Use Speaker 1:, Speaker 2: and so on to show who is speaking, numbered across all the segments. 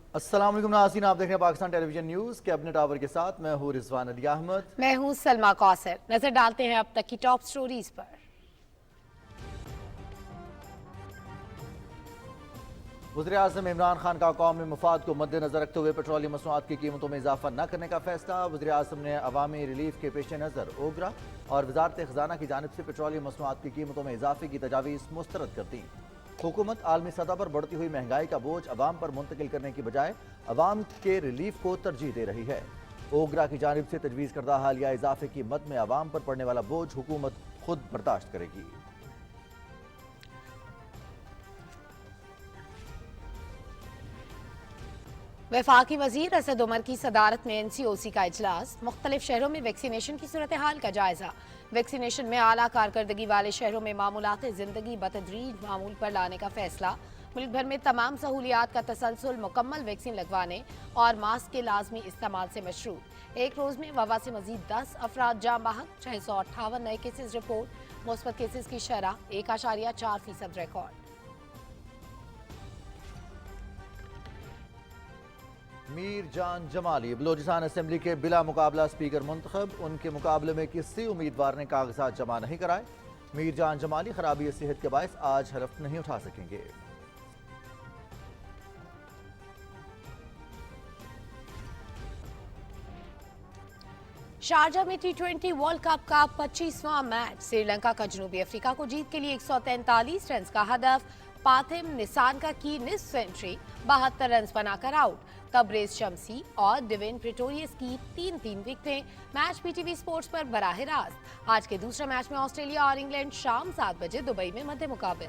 Speaker 1: अस्सलाम वालेकुम नाज़रीन, आप देख रहे हैं Pakistan television news cabinet hour के साथ। मैं हूँ रिजवान अली अहमद।
Speaker 2: मैं हूँ सलमा कौसर। नजर डालते हैं अब तक की टॉप स्टोरीज पर।
Speaker 1: वज़ीर-ए-आज़म इमरान खान का कौमी मफाद को मद्देनजर रखते हुए पेट्रोलियम मसनूआत की कीमतों में इजाफा न करने का फैसला। वज़ीर-ए-आज़म ने अवामी रिलीफ के पेश नज़र ओगरा और वजारत खजाना की जानिब से पेट्रोलियम मसनूआत की कीमतों में इजाफे की तजावीज़ मुस्तरद कर दी। हुकूमत आलमी सतह पर बढ़ती हुई महंगाई का बोझ अवाम पर मुंतकिल करने की बजाय अवाम के रिलीफ को तरजीह दे रही है। ओगरा की जानिब से तजवीज़ करदा हालिया इजाफे की मद में अवाम पर पड़ने वाला बोझ हुकूमत खुद बर्दाश्त करेगी।
Speaker 2: वफाकी वजीर असद उमर की सदारत में NCOC का इजलास। मुख्तलिफ शहरों में वैक्सीनेशन की सूरत हाल का जायजा। वैक्सीनेशन में आला कारकर्दगी वाले शहरों में मामूलात जिंदगी बतदरीज मामूल पर लाने का फैसला। मुल्क भर में तमाम सहूलियात का तसलसल मुकम्मल वैक्सीन लगवाने और मास्क के लाजमी इस्तेमाल से मशरूत। एक रोज में वबा से मजीद 10 अफराद जाम बहक। 658 नए केसेज रिपोर्ट। मुस्बत केसेज की शरह 1.4% रिकॉर्ड।
Speaker 1: मीर जान जमाली बलोचिस्तान असम्बली के बिला मुकाबला स्पीकर मुंतखब। उनके मुकाबले में किसी उम्मीदवार ने कागजात जमा नहीं कराए। मीर जान जमाली खराबी सेहत के बायस आज हलफ नहीं उठा सकेंगे।
Speaker 2: शारजा में T20 वर्ल्ड कप का 25वां मैच। श्रीलंका का जनूबी अफ्रीका को जीत के लिए 143 रन का हदफ। पाथिम निसानका की निस्फ सेंचुरी 72 रन बनाकर आउट। तबरेज शमसी और डिविन प्रिटोरियस की 3-3 विकेटें। मैच PTV स्पोर्ट्स पर बराह रास्त। आज के दूसरे मैच में ऑस्ट्रेलिया और इंग्लैंड शाम 7 बजे दुबई में मध्य मुकाबले।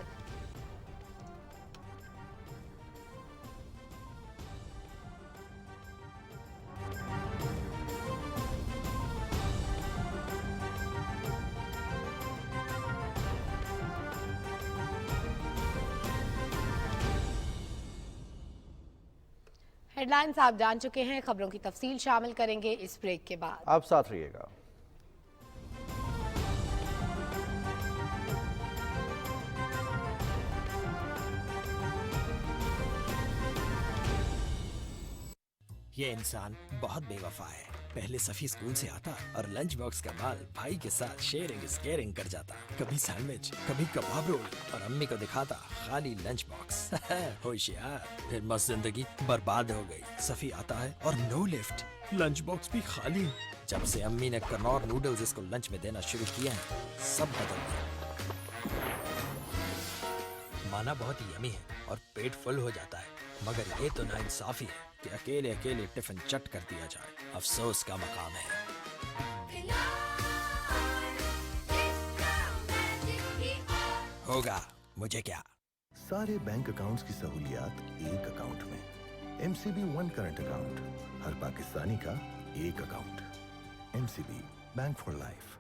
Speaker 2: हेडलाइंस आप जान चुके हैं। खबरों की तफसील शामिल करेंगे इस ब्रेक के बाद।
Speaker 1: आप साथ रहिएगा।
Speaker 3: ये इंसान बहुत बेवफा है। पहले सफी स्कूल से आता और लंच बॉक्स का माल भाई के साथ शेयरिंग इज केयरिंग कर जाता। कभी सैंडविच, कभी कबाब रोल और अम्मी को दिखाता खाली लंच बॉक्स। होशियार। फिर मस्त जिंदगी बर्बाद हो गई। सफी आता है और नो लिफ्ट, लंच बॉक्स भी खाली। जब से अम्मी ने कनौर नूडल्स इसको लंच में देना शुरू किया है, सब बदल गया। माना बहुत यमी है और पेट फुल हो जाता है, मगर ये तो नाइंसाफी है कि अकेले अकेले टिफिन चट कर दिया जाए। अफसोस का मकाम है। होगा मुझे क्या।
Speaker 4: सारे बैंक अकाउंट्स की सहूलियात एक अकाउंट में। MCB वन करंट अकाउंट, हर पाकिस्तानी का एक account. MCB bank for life.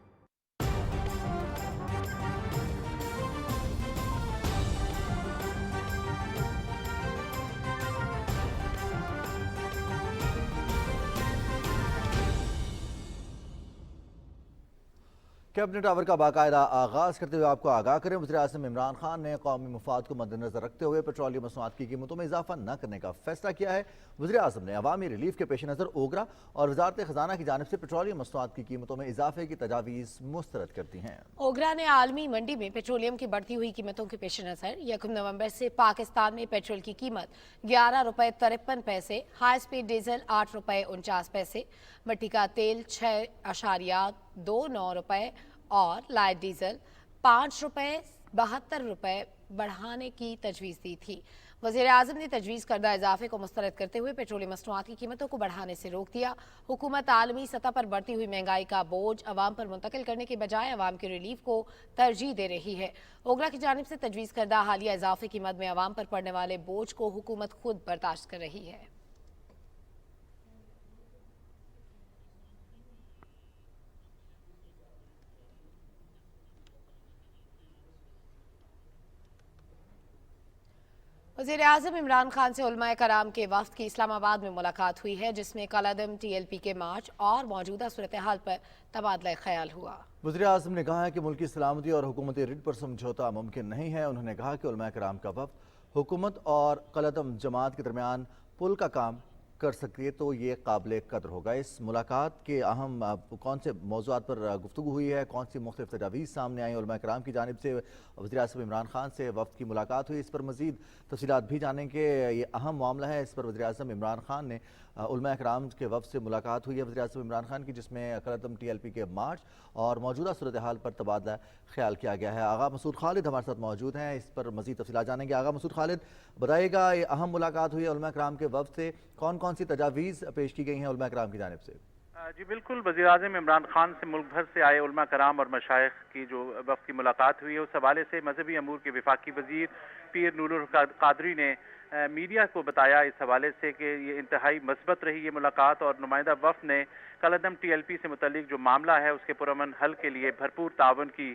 Speaker 1: Cabinet hour का बाकायदा आगाज करते हुए आपको आगाह करें, वज़ीर-ए-आज़म इमरान खान ने कौमी मफाद को मद्देनजर रखते हुए पेट्रोलियम मसनूआत की कीमतों में इजाफा न करने का फैसला किया है। वज़ीर-ए-आज़म ने अवामी रिलीफ के पेश नज़र ओगरा और वजारत खजाना की जानिब से पेट्रोलियम मसनूआत की कीमतों में इजाफे की तजावीज़ मुस्तरद करती हैं।
Speaker 2: ओगरा ने आलमी मंडी में पेट्रोलियम की बढ़ती हुई कीमतों के पेश नज़र 1 नवंबर से पाकिस्तान में पेट्रोल की कीमत 11 रुपये 53 पैसे, हाई स्पीड डीजल 8 रुपये 49 पैसे, मिट्टी का तेल 6.29 रुपये और लाइट डीजल 5 रुपये 72 रुपये बढ़ाने की तजवीज़ दी थी। वज़ीर-ए-आज़म ने तजवीज़ करदा इजाफे को मुस्तरद करते हुए पेट्रोलियम मसनूआत की कीमतों को बढ़ाने से रोक दिया। हुकूमत आलमी सतह पर बढ़ती हुई महंगाई का बोझ अवाम पर मुंतकिल करने के बजाय अवाम के रिलीफ को तरजीह दे रही है। ओगरा की जानिब से तजवीज़ करदा हालिया इजाफे की मद में अवाम पर पड़ने वाले बोझ को हुकूमत खुद बर्दाश्त कर रही है। वज़ीर-ए-आज़म इमरान खान से उलमाए कराम के वफ़द की इस्लामाबाद में मुलाकात हुई है, जिसमें कलअदम TLP के मार्च और मौजूदा सूरत हाल पर तबादला ख्याल हुआ।
Speaker 1: वज़ीर-ए-आज़म ने कहा है कि मुल्क की सलामती और हुकूमती रिट पर समझौता मुमकिन नहीं है। उन्होंने कहा कि उलमाए कराम का वफ़द हुकूमत और कलअदम जमात के दरमियान पुल का काम कर सकती है तो ये काबिल कदर होगा। इस मुलाकात के अहम कौन से मौज़ूआत पर गुफ्तगू हुई है, कौन सी मुख्तलिफ तजावीज़ सामने आई, उलमा कराम की जानिब से वज़ीर-ए-आज़म इमरान खान से वफ़द की मुलाकात हुई, इस पर मज़ीद तफ़सीलात भी जानेंगे। ये अहम मामला है, इस पर वज़ीर-ए-आज़म इमरान खान ने उलमा कराम के वफ़द से मुलाकात हुई है वज़ीर-ए-आज़म इमरान खान की, जिसमें अक़दम TLP के मार्च और मौजूदा सूरत हाल पर तबादला ख्याल किया गया है। आगा मसूद खालिद हमारे साथ मौजूद हैं, इस पर मज़ीद तफ़सीलात जानेंगे। आगा मसूद खालिद, बताइएगा ये अहम मुलाकात हुई है उलमा कराम के वफ़द से, कौन कौन सी तजावीज़ पेश की गई हैं उलमा कराम की जानिब से?
Speaker 5: जी बिल्कुल, वज़ीर-ए-आज़म इमरान खान से मुल्क भर से आए उलमा कराम और मशाइख की जो वफ़द की मुलाकात हुई है, उस हवाले से मजहबी अमूर के वफाकी वज़ीर पीर नूरुल क़ादरी ने मीडिया को बताया इस हवाले से कि ये इंतहाई मस्बत रही ये मुलाकात, और नुमाइंदा वफ़द ने कलअदम TLP से मुतल्लिक जो मामला है उसके पुरअमन हल के लिए भरपूर तावन की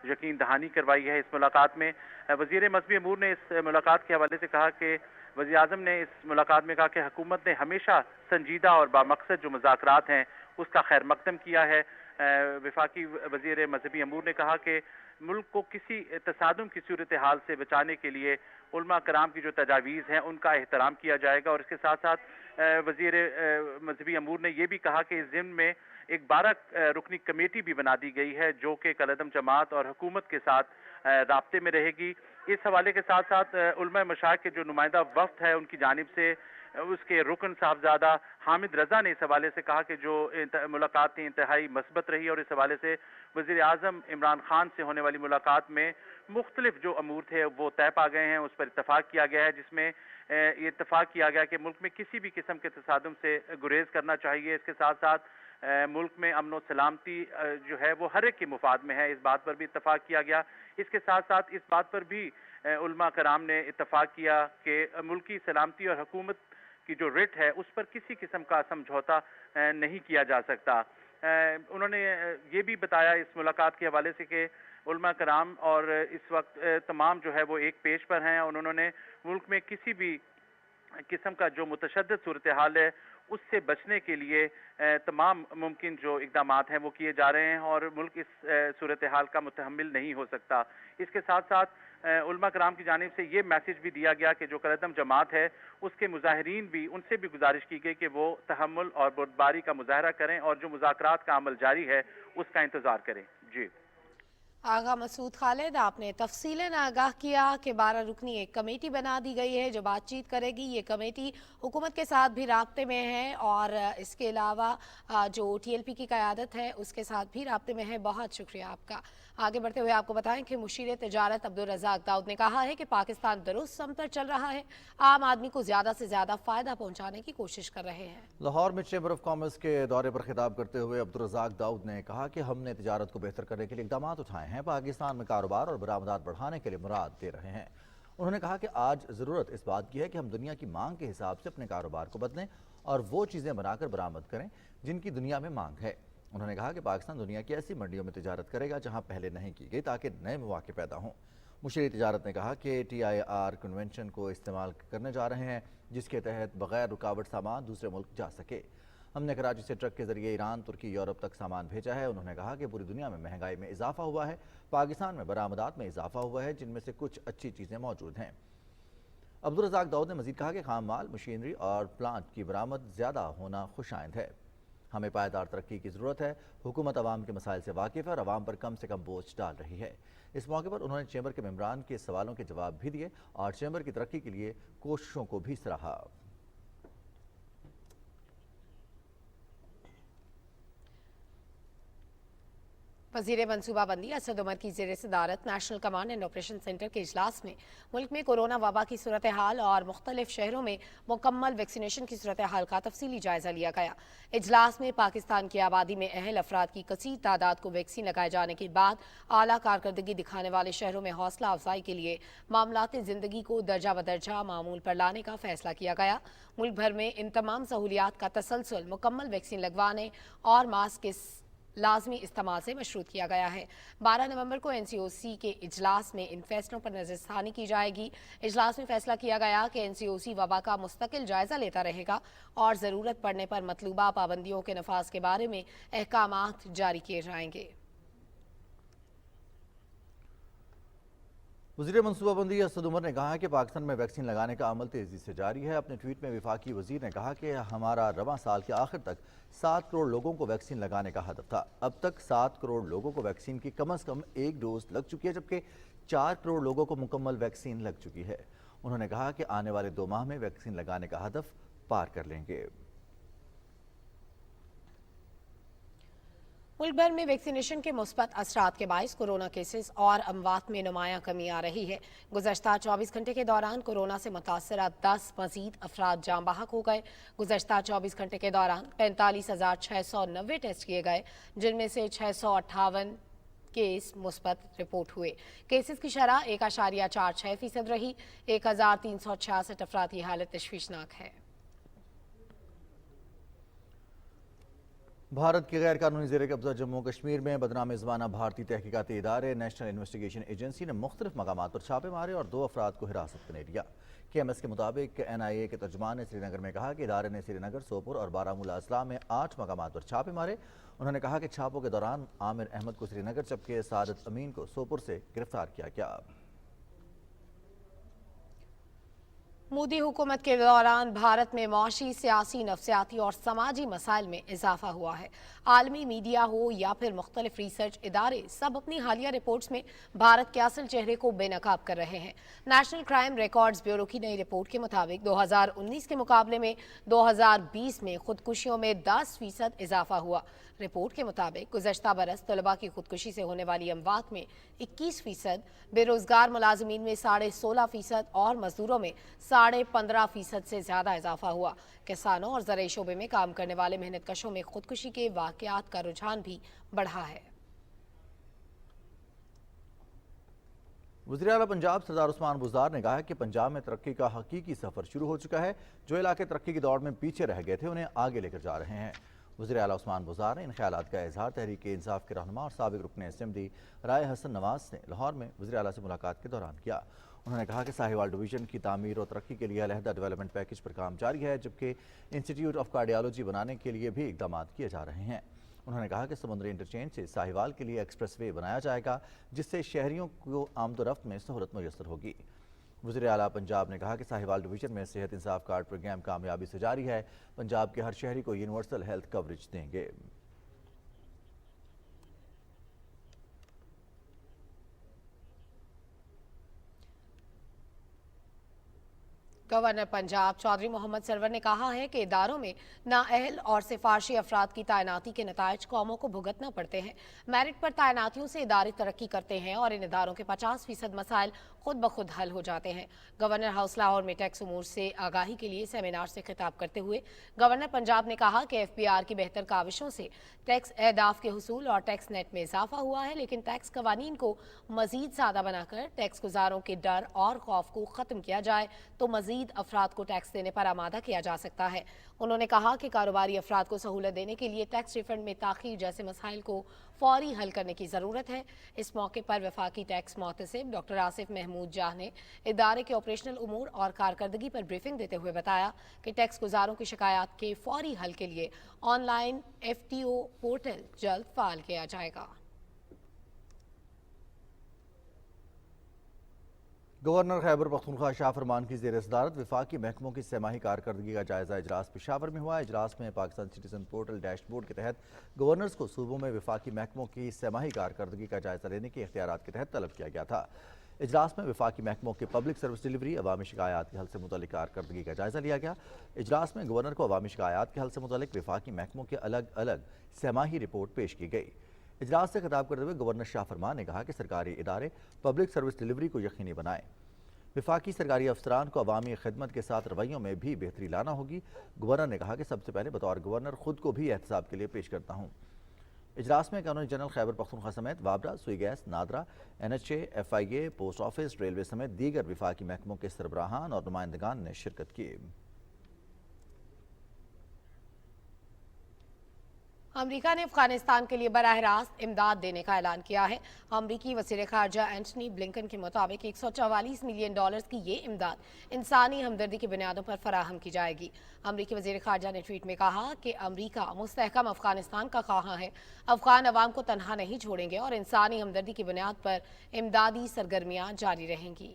Speaker 5: यकीन दहानी करवाई है। इस मुलाकात में वज़ीर मजहबी अमूर ने इस मुलाकात के हवाले से कहा कि वज़ीर-ए-आज़म ने इस मुलाकात में कहा कि हुकूमत ने हमेशा संजीदा और बामकसद जो मुज़ाकरात हैं उसका खैर मकदम किया है। वफाकी वज़ीर मजहबी अमूर ने कहा कि मुल्क को किसी तसादुम की सूरत हाल से बचाने के लिए उलमा कराम की जो तजावीज़ हैं उनका एहतराम किया जाएगा, और इसके साथ साथ वज़ीर मजहबी अमूर ने यह भी कहा कि इस ज़िम्न में एक 12 रुकनी कमेटी भी बना दी गई है जो कि कलअदम जमात और हुकूमत के साथ राब्ते में रहेगी। इस हवाले के साथ साथ उलमा मशाइख के जो नुमाइंदा वफ़द है उनकी जानिब से उसके रुकन साहबजादा हामिद रज़ा ने इस हवाले से कहा कि जो मुलाकात थी इंतहाई मस्बत रही, और इस हवाले से वज़ीर-ए-आज़म इमरान खान से होने वाली मुलाकात में मुख्तलिफ जो अमूर थे वो तय पा गए हैं, उस पर इत्तफाक किया गया है, जिसमें ये इत्तफाक किया गया कि मुल्क में किसी भी किस्म के तसादुम से गुरेज करना चाहिए। इसके साथ साथ मुल्क में अमन व सलामती जो है वो हर एक के मुफाद में है, इस बात पर भी इत्तफाक किया गया। इसके साथ साथ इस बात पर भी उलमा कराम ने इत्तफाक किया कि मुल्की सलामती और हुकूमत की जो रिट है उस पर किसी किस्म का समझौता नहीं किया जा सकता। उन्होंने ये भी बताया इस मुलाकात के हवाले से कि उलमा कराम और इस वक्त तमाम जो है वो एक पेज पर हैं, और उन्होंने मुल्क में किसी भी किस्म का जो मुतशद्दिद सूरत हाल है उससे बचने के लिए तमाम मुमकिन जो इक़दामात हैं वो किए जा रहे हैं, और मुल्क इस सूरत हाल का मुतहम्मिल नहीं हो सकता। इसके साथ साथ उलमा कराम की जानिब से ये मैसेज भी दिया गया कि जो कलअदम जमात है उसके मुजाहिरीन भी, उनसे भी गुजारिश की गई कि वो तहम्मुल और बुर्दबारी का मुजाहरा करें और जो मुज़ाकरात का अमल जारी है उसका इंतज़ार करें। जी
Speaker 2: आगा मसूद खालिद, आपने तफसीलन आगाह किया कि 12 रुकनी एक कमेटी बना दी गई है जो बातचीत करेगी। ये कमेटी हुकूमत के साथ भी राब्ते में है, और इसके अलावा जो TLP की क़यादत है उसके साथ भी राब्ते में है। बहुत शुक्रिया आपका। आगे बढ़ते हुए आपको बताएं कि मुशीर तजारत अब्दुल रज़ाक दाऊद ने कहा है कि पाकिस्तान दुरुस्त सम पर चल रहा है, आम आदमी को ज़्यादा से ज़्यादा फ़ायदा पहुँचाने की कोशिश कर रहे हैं।
Speaker 1: लाहौर में चैम्बर ऑफ कॉमर्स के दौरे पर खिताब करते हुए अब्दुल रज़ाक दाऊद ने कहा कि हमने तिजारत को बेहतर करने के लिए इक़दाम उठाए हैं, पाकिस्तान में कारोबार और बरामदात बढ़ाने के लिए मुराद दे रहे हैं। उन्होंने कहा कि आज ज़रूरत इस बात की है कि हम दुनिया की मांग के हिसाब से अपने कारोबार को बदलें और वो चीज़ें बनाकर बरामद करें जिनकी दुनिया में मांग है। उन्होंने कहा कि पाकिस्तान दुनिया की ऐसी मंडियों में तिजारत करेगा जहां पहले नहीं की गई, ताकि नए मौके पैदा हों। मुशीर तिजारत ने कहा कि TIR कन्वेंशन को इस्तेमाल करने जा रहे हैं जिसके तहत बगैर रुकावट सामान दूसरे मुल्क जा सके। हमने कराची से ट्रक के जरिए ईरान, तुर्की, यूरोप तक सामान भेजा है। उन्होंने कहा कि पूरी दुनिया में महंगाई में इजाफा हुआ है, पाकिस्तान में बरामदात में इजाफा हुआ है जिनमें से कुछ अच्छी चीज़ें मौजूद हैं। अब्दुल रज़ाक दाऊद ने मज़ीद कहा कि खाम माल, मशीनरी और प्लांट की बरामद ज़्यादा होना खुशाइंद है। हमें पायदार तरक्की की ज़रूरत है। हुकूमत अवाम के मसाइल से वाकिफ़ है और अवाम पर कम से कम बोझ डाल रही है। इस मौके पर उन्होंने चैम्बर के मेंबरान के सवालों के जवाब भी दिए और चैम्बर की तरक्की के लिए कोशिशों को भी सराहा।
Speaker 2: वज़ीर मनसूबाबंदी असद उमर की ज़ेर सदारत national command and operation centre के इजलास में मुल्क में कोरोना वबा की सूरत हाल और मुख्तलिफ शहरों में मुकम्मल वैक्सीनेशन की सूरत हाल का तफसीली जायज़ा लिया गया। इजलास में पाकिस्तान की आबादी में अहल अफराद की कसीर तादाद को वैक्सीन लगाए जाने के बाद आला कारकर्दगी दिखाने वाले शहरों में हौसला अफजाई के लिए मामलात ज़िंदगी को दर्जा बदर्जा मामूल पर लाने का फैसला किया गया। मुल्क भर में इन तमाम सहूलियात का तसलसल मुकम्मल वैक्सीन लगवाने और मास्क के लाजमी इस्तेमाल से मशरूत किया गया है। 12 नवंबर को NCOC के इजलास में इन फैसलों पर नजरसानी की जाएगी। इजलास में फैसला किया गया कि NCOC वबा का मुस्तकिल जायजा लेता रहेगा और ज़रूरत पड़ने पर मतलूबा पाबंदियों के नफाज के बारे में अहकामात जारी किए जाएंगे।
Speaker 1: वज़ीर मनसूबाबंदी असद उमर ने कहा कि पाकिस्तान में वैक्सीन लगाने का अमल तेज़ी से जारी है। अपने ट्वीट में वफाकी वज़ीर ने कहा कि हमारा रवां साल के आखिर तक 7 करोड़ लोगों को वैक्सीन लगाने का हदफ था। अब तक 7 करोड़ लोगों को वैक्सीन की कम से कम एक डोज लग चुकी है, जबकि 4 करोड़ लोगों को मुकम्मल वैक्सीन लग चुकी है। उन्होंने कहा कि आने वाले 2 माह में वैक्सीन लगाने का हदफ पार कर लेंगे।
Speaker 2: मुल्क भर में वैक्सीनेशन के मुस्बत असरात के बाइस कोरोना केसेस और अमवात में नुमाया कमी आ रही है। गुज़श्ता 24 घंटे के दौरान कोरोना से मुतासरा 10 मजीद अफराद जाँ बहक हो गए। गुज़श्ता 24 घंटे के दौरान 45,690 टेस्ट किए गए, जिनमें से 658 केस मुस्बत रिपोर्ट हुए। केसेस की शरह 1.46% रही। 1,366 अफराद की हालत तशवीशनाक है।
Speaker 1: भारत की गैर कानूनी ज़ेर कब्ज़ा जम्मू कश्मीर में बदनाम ज़माना भारतीय तहकीकाती इदारे नेशनल इन्वेस्टिगेशन एजेंसी ने मुख्तलिफ मकामात पर छापे मारे और 2 अफराद को हिरासत में लिया। KMS के मुताबिक NIA के तर्जुमान ने श्रीनगर में कहा कि इदारे ने श्रीनगर, सोपुर और बारामूला अजला में 8 मकामात पर छापे मारे। उन्होंने कहा कि छापों के दौरान आमिर अहमद को श्रीनगर जबकि सादत अमीन को सोपुर से गिरफ्तार किया गया।
Speaker 2: मोदी हुकूमत के दौरान भारत में मौशी, सियासी, नफसियाती और समाजी मसाइल में इजाफा हुआ है। आलमी मीडिया हो या फिर मुख्तलिफ रिसर्च इदारे सब अपनी हालिया रिपोर्ट्स में भारत के असल चेहरे को बेनकाब कर रहे हैं। नेशनल क्राइम रिकॉर्ड्स ब्यूरो की नई रिपोर्ट के मुताबिक 2019 के मुकाबले में 2020 में खुदकुशियों में 10% इजाफा हुआ। रिपोर्ट के मुताबिक गुज़श्ता बरस तलबा की खुदकुशी से होने वाली अमवात में 21%, बेरोजगार मुलाजमीन में 16.5% और मजदूरों में 15.5% से ज्यादा इजाफा हुआ। किसानों और ज़राई शोबे में काम करने वाले मेहनत कशों में खुदकुशी के वाक़यात का रुझान भी बढ़ा है।
Speaker 1: वज़ीर आला पंजाब सरदार उस्मान बुज़दार ने कहा कि पंजाब में तरक्की का हकीकी सफ़र शुरू हो चुका है। जो इलाके तरक्की की दौड़ में पीछे रह गए थे उन्हें आगे लेकर जा रहे हैं। वज़ीर आला उस्मान बुज़दार ने इन ख्यालात का इजहार तहरीक इंसाफ के रहनुमा और साबिक़ रुकन असेंबली राय हसन नवाज ने लाहौर में वज़ीर आला से मुलाकात के दौरान किया। उन्होंने कहा कि साहिवाल डिवीज़न की तामीर और तरक्की के लिए अलहदा डेवलपमेंट पैकेज पर काम जारी है, जबकि इंस्टीट्यूट ऑफ कार्डियोलॉजी बनाने के लिए भी इक़दाम किए जा रहे हैं। उन्होंने कहा कि समुद्री इंटरचेंज से साहिवाल के लिए एक्सप्रेस वे बनाया जाएगा, जिससे शहरियों को आमदोरफ्त में सहूलत मुयस्सर होगी। वज़ीर आला पंजाब ने कहा कि साहिवाल डिवीज़न में सेहत इंसाफ कार्ड प्रोग्राम कामयाबी से जारी है। पंजाब के हर शहरी को यूनिवर्सल हेल्थ कवरेज देंगे।
Speaker 2: गवर्नर पंजाब चौधरी मोहम्मद सरवर ने कहा है कि इदारों में नाअहल और सिफारशी अफराद की तैनाती के नतायज कौमों को भुगतना पड़ते हैं। मेरिट पर तैनातियों से इदारे तरक्की करते हैं और इन इदारों के 50% मसाइल खुद ब खुद हल हो जाते हैं। गवर्नर हाउस लाहौर में टैक्स उमूर से आगाही के लिए सेमिनार से खिताब करते हुए गवर्नर पंजाब ने कहा कि FBR की बेहतर काविशों से टैक्स अहदाफ के हुसूल और टैक्स नेट में इजाफा हुआ है, लेकिन टैक्स कवानीन को मजीद सादा बनाकर टैक्स गुजारों के डर और खौफ को ख़त्म किया जाए तो मजीद अफराद को टैक्स देने पर आमादा किया जा सकता है। उन्होंने कहा कि कारोबारी अफराद को सहूलत देने के लिए टैक्स रिफंड में ताख़ीर जैसे मसाइल को फौरी हल करने की ज़रूरत है। इस मौके पर वफाकी टैक्स मोहतसिब डॉक्टर आसिफ महमूद जाह ने इदारे के ऑपरेशनल उमूर और कारकर्दगी पर ब्रीफिंग देते हुए बताया कि टैक्स गुजारों की शिकायत के फौरी हल के लिए ऑनलाइन FTO पोर्टल जल्द फाल किया जाएगा।
Speaker 1: गवर्नर खैबर पख्तूनख्वा शाह फरमान की ज़ेर सदारत वफाकी महकमों की सहमाही कारकर्दगी का जायज़ा इजलास पेशावर में हुआ। इजलास में पाकिस्तान सिटीजन पोर्टल डैशबोर्ड के तहत गवर्नर्स को सूबों में वफाकी महकमों की सहमाही कारकर्दगी का जायज़ा लेने के इख्तियारात के तहत तलब किया गया था। इजलास में वफाकी महकमों के पब्लिक सर्विस डिलीवरी, अवामी शिकायत के हल से मुतल्लिक कारकर्दगी का जायज़ा लिया गया। इजलास में गवर्नर को अवामी शिकायत के हल से मुतल्लिक वफाकी महकमों के अलग अलग सहमाही रिपोर्ट पेश की गई। इजलास से खिताब करते हुए गवर्नर शाह फरमान ने कहा कि सरकारी इदारे पब्लिक सर्विस डिलीवरी को यकीनी बनाएं। वफाकी सरकारी अफसरान को अवामी खिदमत के साथ रवैयों में भी बेहतरी लाना होगी। गवर्नर ने कहा कि सबसे पहले बतौर गवर्नर खुद को भी एहतसाब के लिए पेश करता हूँ। इजलास में कानूनी जनरल खैबर पख्तूनख्वा समेत वाबरा, सुई gas, NADRA, NHA, FIA, post office, railway समेत दीगर वफाकी महकमों के सरबराहान और नुमाइंदगान ने शिरकत की।
Speaker 2: अमेरिका ने अफगानिस्तान के लिए बराह रास्त इमदाद देने का ऐलान किया है। अमेरिकी वज़ीर ख़ारजा एंटनी ब्लिंकन के मुताबिक $144 मिलियन की ये इमदाद इंसानी हमदर्दी की बुनियादों पर फराहम की जाएगी। अमेरिकी वज़ीर ख़ारजा ने ट्वीट में कहा कि अमेरिका मुस्तहकम अफगानिस्तान का ख़्वाहां है, अफगान अवाम को तनहा नहीं छोड़ेंगे और इंसानी हमदर्दी की बुनियाद पर इमदादी सरगर्मियाँ जारी रहेंगी।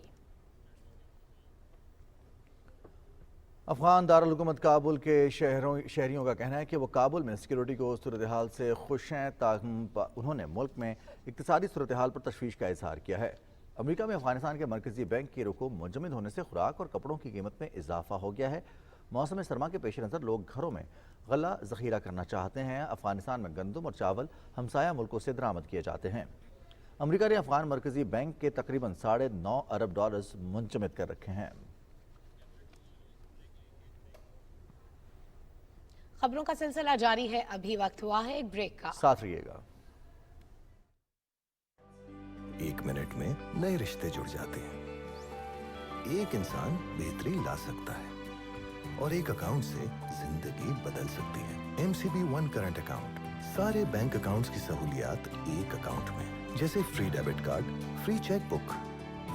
Speaker 1: अफगान दारुल-हुकूमत काबुल के शहरियों का कहना है कि वो काबुल में सिक्योरिटी को सूरत हाल से खुश हैं, ताहम उन्होंने मुल्क में इक्तिसादी सूरत हाल पर तशवीश का इजहार किया है। अमेरिका में अफगानिस्तान के मरकजी बैंक की रुकू मुंजमद होने से खुराक और कपड़ों की कीमत में इजाफा हो गया है। मौसम सरमा के पेश नज़र लोग घरों में गला ज़ख़ीरा करना चाहते हैं। अफगानिस्तान में गंदम और चावल हमसाया मुल्कों से दरामद किए जाते हैं। अमेरिका ने अफगान मरकजी बैंक के तकरीबन $9.5 अरब मुंजमद कर रखे हैं।
Speaker 2: खबरों का सिलसिला जारी है, अभी वक्त हुआ है एक ब्रेक का,
Speaker 1: साथ रहिएगा।
Speaker 4: 1 मिनट में नए रिश्ते जुड़ जाते हैं। एक इंसान बेहतरी ला सकता है और एक अकाउंट से जिंदगी बदल सकती है। MCB वन करंट अकाउंट, सारे बैंक अकाउंट्स की सहूलियात एक अकाउंट में, जैसे free debit card, free cheque book,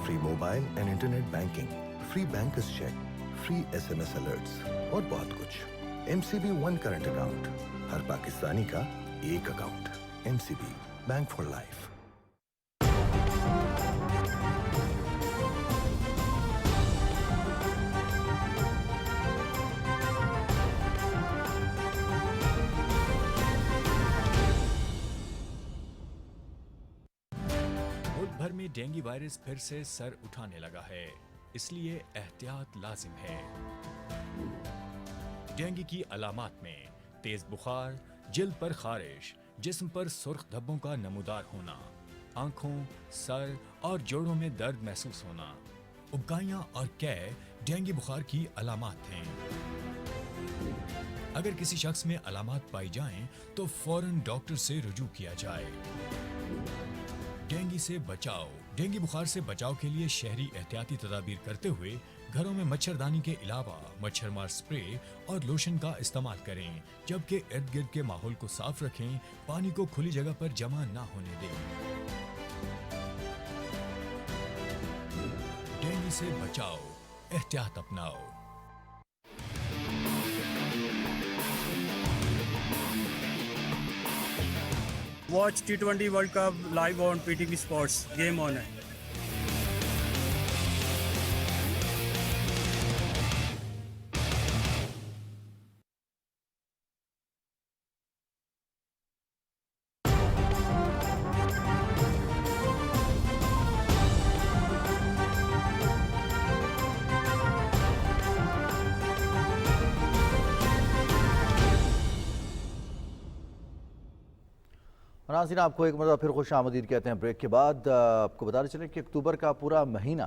Speaker 4: free mobile and internet banking, free bankers cheque, free SMS alerts और बहुत कुछ। MCB वन करंट अकाउंट, हर पाकिस्तानी का एक account. MCB bank for life.
Speaker 6: मुल्क भर में डेंगू वायरस फिर से सर उठाने लगा है, इसलिए एहतियात लाजिम है। डेंगू की अलामात में तेज बुखार, जिल्द पर खारिश, जिस्म पर सुर्ख धब्बों का नमूदार होना, आंखों, सर और जोड़ों में दर्द महसूस होना, उबकाइयां और कै डेंगू बुखार की अलामात हैं। अगर किसी शख्स में अलामात पाई जाएं, तो फौरन डॉक्टर से रुजू किया जाए। डेंगू से बचाव। डेंगू बुखार से बचाव के लिए शहरी एहतियाती तदाबीर करते हुए घरों में मच्छरदानी के अलावा मच्छर मार स्प्रे और लोशन का इस्तेमाल करें, जबकि इर्द गिर्द के माहौल को साफ रखें, पानी को खुली जगह पर जमा ना होने दें। डेंगू से बचाओ, एहतियात अपनाओ।
Speaker 7: Watch T20 World Cup live on PTV Sports. Game on है।
Speaker 1: नाज़रीन, आपको एक मरतबा फिर खुश आमदीद कहते हैं। ब्रेक के बाद आपको बताते चलें कि अक्टूबर का पूरा महीना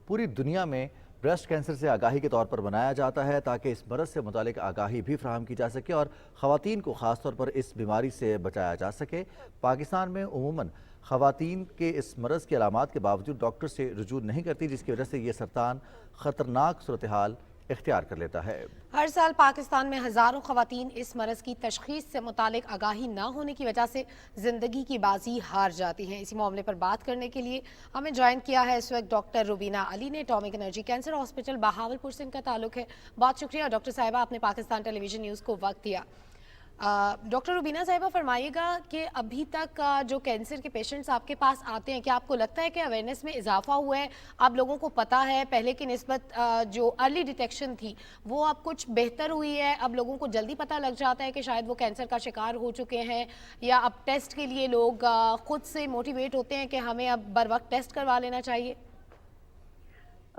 Speaker 1: पूरी दुनिया में ब्रेस्ट कैंसर से आगाही के तौर पर मनाया जाता है, ताकि इस मरज़ से मुतालिक आगाही भी फराहम की जा सके और ख़वातीन को ख़ास तौर पर इस बीमारी से बचाया जा सके। पाकिस्तान में उमूमन ख़वातीन के इस मरज़ की अलामात के बावजूद डॉक्टर से रुजू नहीं करती, जिसकी वजह से ये सरतान ख़तरनाक सूरत हाल इख्तियार कर लेता है।
Speaker 2: हर साल पाकिस्तान में हज़ारों ख़वातीन इस मरज़ की तशख़ीस से मुतालिक आगाही न होने की वजह से ज़िंदगी की बाजी हार जाती हैं। इसी मामले पर बात करने के लिए हमें ज्वाइन किया है इस वक्त डॉक्टर रुबीना अली ने। Atomic energy cancer hospital Bahawalpur से इनका ताल्लुक है। बहुत शुक्रिया डॉक्टर साहिबा, आपने पाकिस्तान टेलीविज़न न्यूज़ को वक्त दिया। डॉक्टर रुबीना साहिबा, फरमाइएगा कि अभी तक जो कैंसर के पेशेंट्स आपके पास आते हैं, क्या आपको लगता है कि अवेयरनेस में इजाफा हुआ है? आप लोगों को पता है पहले की निस्बत जो अर्ली डिटेक्शन थी वो अब कुछ बेहतर हुई है, अब लोगों को जल्दी पता लग जाता है कि शायद वो कैंसर का शिकार हो चुके हैं, या अब टेस्ट के लिए लोग खुद से मोटिवेट होते हैं कि हमें अब बर वक्त टेस्ट करवा लेना चाहिए?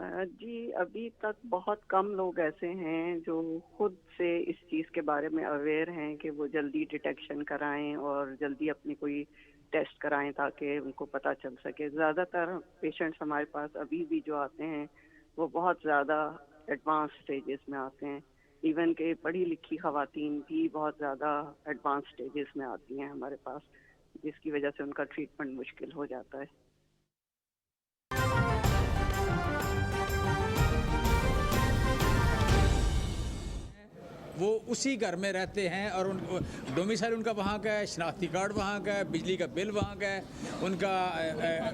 Speaker 8: जी, अभी तक बहुत कम लोग ऐसे हैं जो खुद से इस चीज़ के बारे में अवेयर हैं कि वो जल्दी डिटेक्शन कराएं और जल्दी अपनी कोई टेस्ट कराएं ताकि उनको पता चल सके। ज़्यादातर पेशेंट्स हमारे पास अभी भी जो आते हैं वो बहुत ज़्यादा एडवांस स्टेजेस में आते हैं। इवन के पढ़ी लिखी ख़वातीन भी बहुत ज़्यादा एडवांस स्टेजेस में आती हैं हमारे पास, जिसकी वजह से उनका ट्रीटमेंट मुश्किल हो जाता है।
Speaker 7: वो
Speaker 9: उसी घर में रहते हैं और उन डोमिसाइल उनका वहाँ का है, शनाख्ती कार्ड वहाँ का है, बिजली का बिल वहाँ का है, उनका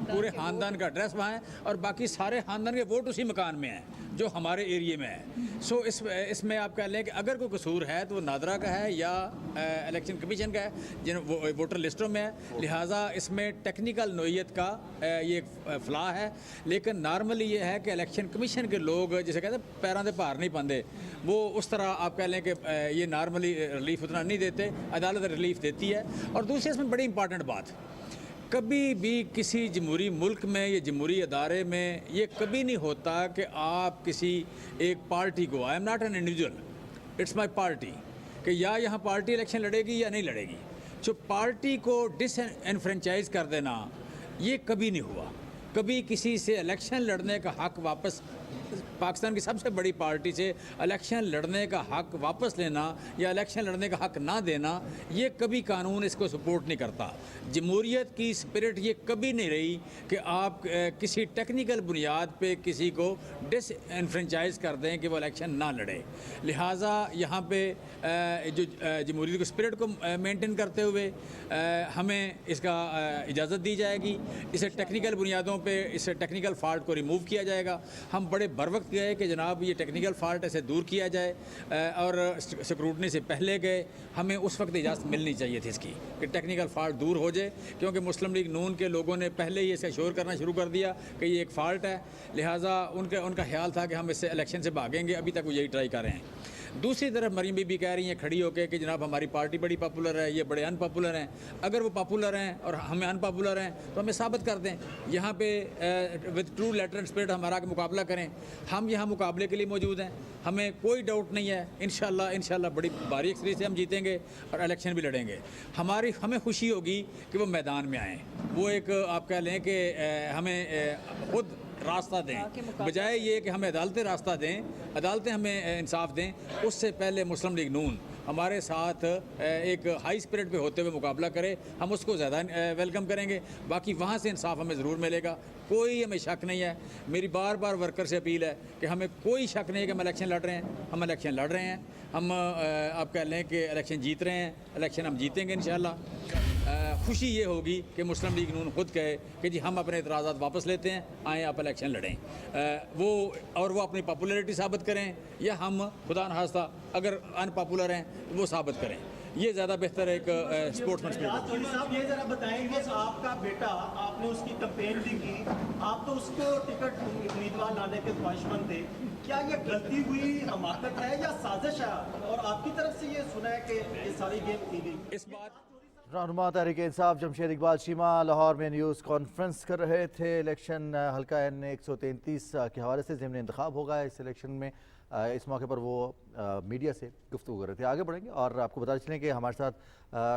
Speaker 9: पूरे ख़ानदान का एड्रेस वहाँ है और बाकी सारे ख़ानदान के वोट उसी मकान में हैं जो हमारे एरिए में है। सो इसमें आप कह लें कि अगर कोई कसूर है तो वो नादरा का है या इलेक्शन कमीशन का है जिन वोटर लिस्टों में है, लिहाजा इसमें टेक्निकल नोयत का ये एक फ्ला है। लेकिन नॉर्मली ये है कि इलेक्शन कमीशन के लोग जिसे कहते हैं पैरों से भार नहीं पाते, वो उस तरह आप कह लें कि ये नॉर्मली रिलीफ उतना नहीं देते, अदालत रिलीफ देती है। और दूसरी इसमें बड़ी इंपॉर्टेंट बात, कभी भी किसी जमहूरी मुल्क में या जमहूरी अदारे में ये कभी नहीं होता कि आप किसी एक पार्टी को, I am not an individual, it's my party, कि या यहाँ पार्टी इलेक्शन लड़ेगी या नहीं लड़ेगी। जो पार्टी को डिसएनफ्रेंचाइज कर देना ये कभी नहीं हुआ। कभी किसी से इलेक्शन लड़ने का हक वापस, पाकिस्तान की सबसे बड़ी पार्टी से इलेक्शन लड़ने का हक वापस लेना या इलेक्शन लड़ने का हक ना देना, ये कभी कानून इसको सपोर्ट नहीं करता। जमहूरियत की स्पिरिट ये कभी नहीं रही कि आप किसी टेक्निकल बुनियाद पे किसी को डिसएनफ्रेंचाइज कर दें कि वो इलेक्शन ना लड़े। लिहाजा यहाँ पे जो जमहूरियत की स्पिरिट को मेंटेन करते हुए हमें इसका इजाज़त दी जाएगी। इसे टेक्निकल बुनियादों पे इस टेक्निकल फॉल्ट को रिमूव किया जाएगा। हम बड़े बर वक्त गए कि जनाब ये टेक्निकल फॉल्ट ऐसे दूर किया जाए और स्क्रूटनी से पहले गए, हमें उस वक्त इजाज़त मिलनी चाहिए थी इसकी कि टेक्निकल फॉल्ट दूर हो जाए, क्योंकि मुस्लिम लीग नून के लोगों ने पहले ही इसका शोर करना शुरू कर दिया कि ये एक फ़ाल्ट है। लिहाजा उनका ख्याल था कि हम इससे इलेक्शन से भागेंगे, अभी तक वो यही ट्राई कर रहे हैं। दूसरी तरफ मरीम बीबी कह रही हैं खड़ी होकर कि जनाब हमारी पार्टी बड़ी पॉपुलर है, ये बड़े अनपॉपुलर हैं। अगर वो पॉपुलर हैं और हमें अनपॉपुलर हैं तो हमें साबित कर दें, यहाँ पे with true letter and spirit हमारा मुकाबला करें। हम यहाँ मुकाबले के लिए मौजूद हैं, हमें कोई डाउट नहीं है। इंशाल्लाह बड़ी भारी अक्सरी से हम जीतेंगे और इलेक्शन भी लड़ेंगे। हमें खुशी होगी कि वो मैदान में आएँ, वो एक आप कह लें कि हमें खुद रास्ता दें, बजाय ये कि हमें अदालतें रास्ता दें, अदालतें हमें इंसाफ दें। उससे पहले मुस्लिम लीग नून हमारे साथ एक हाई स्पिरिट पे होते हुए मुकाबला करे, हम उसको ज़्यादा वेलकम करेंगे। बाकी वहाँ से इंसाफ हमें ज़रूर मिलेगा, कोई हमें शक नहीं है। मेरी बार बार वर्कर से अपील है कि हमें कोई शक नहीं है कि हम इलेक्शन लड़ रहे हैं। हम इलेक्शन लड़ रहे हैं, हम आप कह लें कि इलेक्शन जीत रहे हैं, इलेक्शन हम जीतेंगे इंशाल्लाह। खुशी ये होगी कि मुस्लिम लीग नून खुद कहे कि जी हम अपने एतराज़ात वापस लेते हैं, आएँ आप इलेक्शन लड़ें। वो अपनी पॉपुलैरिटी साबित करें या हम खुदा न खास्ता अगर अनपॉपुलर हैं वो साबित करें। ये ज़्यादा बेहतर एक स्पोर्ट्समैन स्पिरिट है।
Speaker 10: चौधरी साहब ये जरा बताएंगे, आपका बेटा, आपने उसकी कैंपेन भी की, आप तो उसको टिकट उम्मीदवार लाने के ख्वाहिशमंद थे, क्या ये गलती हुई, हमाकत है या साजिश है? और आपकी तरफ से ये सुना है कि ये सारी गेम की गई।
Speaker 9: इस बात
Speaker 1: रहनुमा तहरीक इंसाफ जमशेद इकबाल चीमा लाहौर में न्यूज़ कॉन्फ्रेंस कर रहे थे। इलेक्शन हल्का N 133 के हवाले से ज़िमनी इंतखाब होगा इस इलेक्शन में। इस मौके पर वो मीडिया से गुफ्तगू कर रहे थे। आगे बढ़ेंगे और आपको बता चलें कि हमारे साथ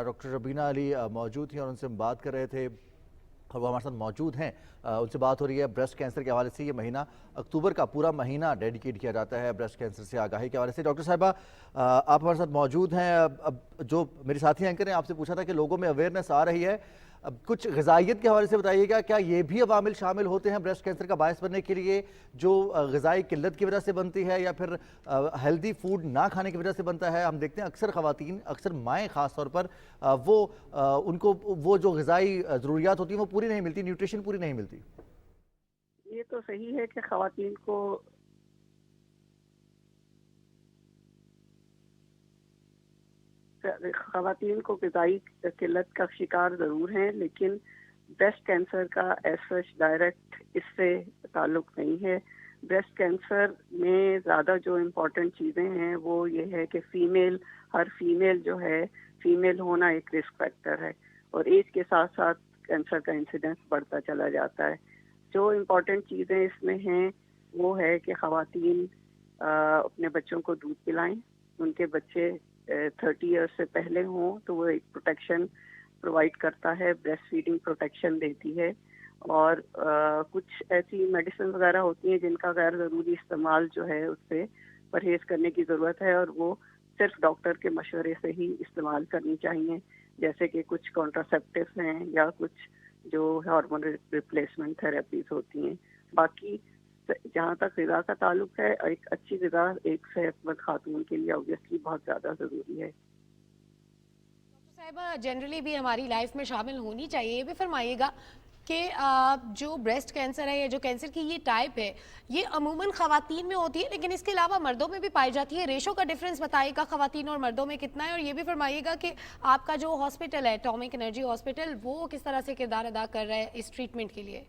Speaker 1: डॉक्टर रबीना अली मौजूद थी और उनसे हम बात कर रहे थे और वो हमारे साथ मौजूद हैं। उनसे बात हो रही है ब्रेस्ट कैंसर के हवाले से। ये महीना अक्टूबर का पूरा महीना डेडिकेट किया जाता है ब्रेस्ट कैंसर से आगाही के हवाले से। डॉक्टर साहिबा आप हमारे साथ मौजूद हैं। अब जो मेरे साथी एंकर ने आपसे पूछा था कि लोगों में अवेयरनेस आ रही है, अब कुछ ग़िज़ाइयत के हवाले से बताइएगा, क्या ये भी अवामिल शामिल होते हैं ब्रेस्ट कैंसर का बायस बनने के लिए, जो ग़िज़ाई किल्लत की वजह से बनती है या फिर हेल्दी फूड ना खाने की वजह से बनता है? हम देखते हैं अक्सर ख़वातीन, अक्सर माएँ ख़ास तौर पर उनको वो जो ग़िज़ाई ज़रूरियात होती हैं वो पूरी नहीं मिलती, न्यूट्रिशन पूरी नहीं मिलती।
Speaker 8: ये तो सही है कि ख़वातीन को ग़िज़ाई किल्लत का शिकार ज़रूर हैं, लेकिन ब्रेस्ट कैंसर का एज डायरेक्ट इससे ताल्लुक़ नहीं है। ब्रेस्ट कैंसर में ज़्यादा जो इम्पोर्टेंट चीज़ें हैं वो ये है कि हर फीमेल जो है, फीमेल होना एक रिस्क फैक्टर है और एज के साथ साथ कैंसर का इंसिडेंस बढ़ता चला जाता है। जो इम्पोर्टेंट चीज़ें इसमें हैं वो है कि ख़वातीन अपने बच्चों को दूध पिलाएं, उनके बच्चे 30 ईयर्स से पहले हों तो वो एक प्रोटेक्शन प्रोवाइड करता है, ब्रेस्ट फीडिंग प्रोटेक्शन देती है। और कुछ ऐसी मेडिसिन वगैरह होती हैं जिनका गैर ज़रूरी इस्तेमाल जो है उससे परहेज़ करने की ज़रूरत है और वो सिर्फ डॉक्टर के मशवरे से ही इस्तेमाल करनी चाहिए, जैसे कि कुछ कॉन्ट्रासेप्टिव्स हैं या कुछ जो हार्मोन रिप्लेसमेंट थेरेपीज होती हैं। बाकी جہاں تک غذا کا تعلق ہے، ایک اچھی غذا ایک صحت مند خاتون کے لیے اوبیسلی بہت زیادہ ضروری ہے۔
Speaker 2: صاحبہ جنرلی بھی ہماری لائف میں شامل ہونی چاہیے۔ یہ بھی فرمائیے گا کہ جو بریسٹ کینسر ہے یا جو کینسر کی یہ ٹائپ ہے یہ عموماً خواتین میں ہوتی ہے لیکن اس کے علاوہ مردوں میں بھی پائی جاتی ہے، ریشو کا ڈیفرنس بتائیے گا خواتین اور مردوں میں کتنا ہے، اور یہ بھی فرمائیے گا کہ آپ کا جو ہاسپٹل ہے اٹامک انرجی ہاسپٹل وہ کس طرح سے کردار ادا کر رہا ہے اس ٹریٹمنٹ کے لیے؟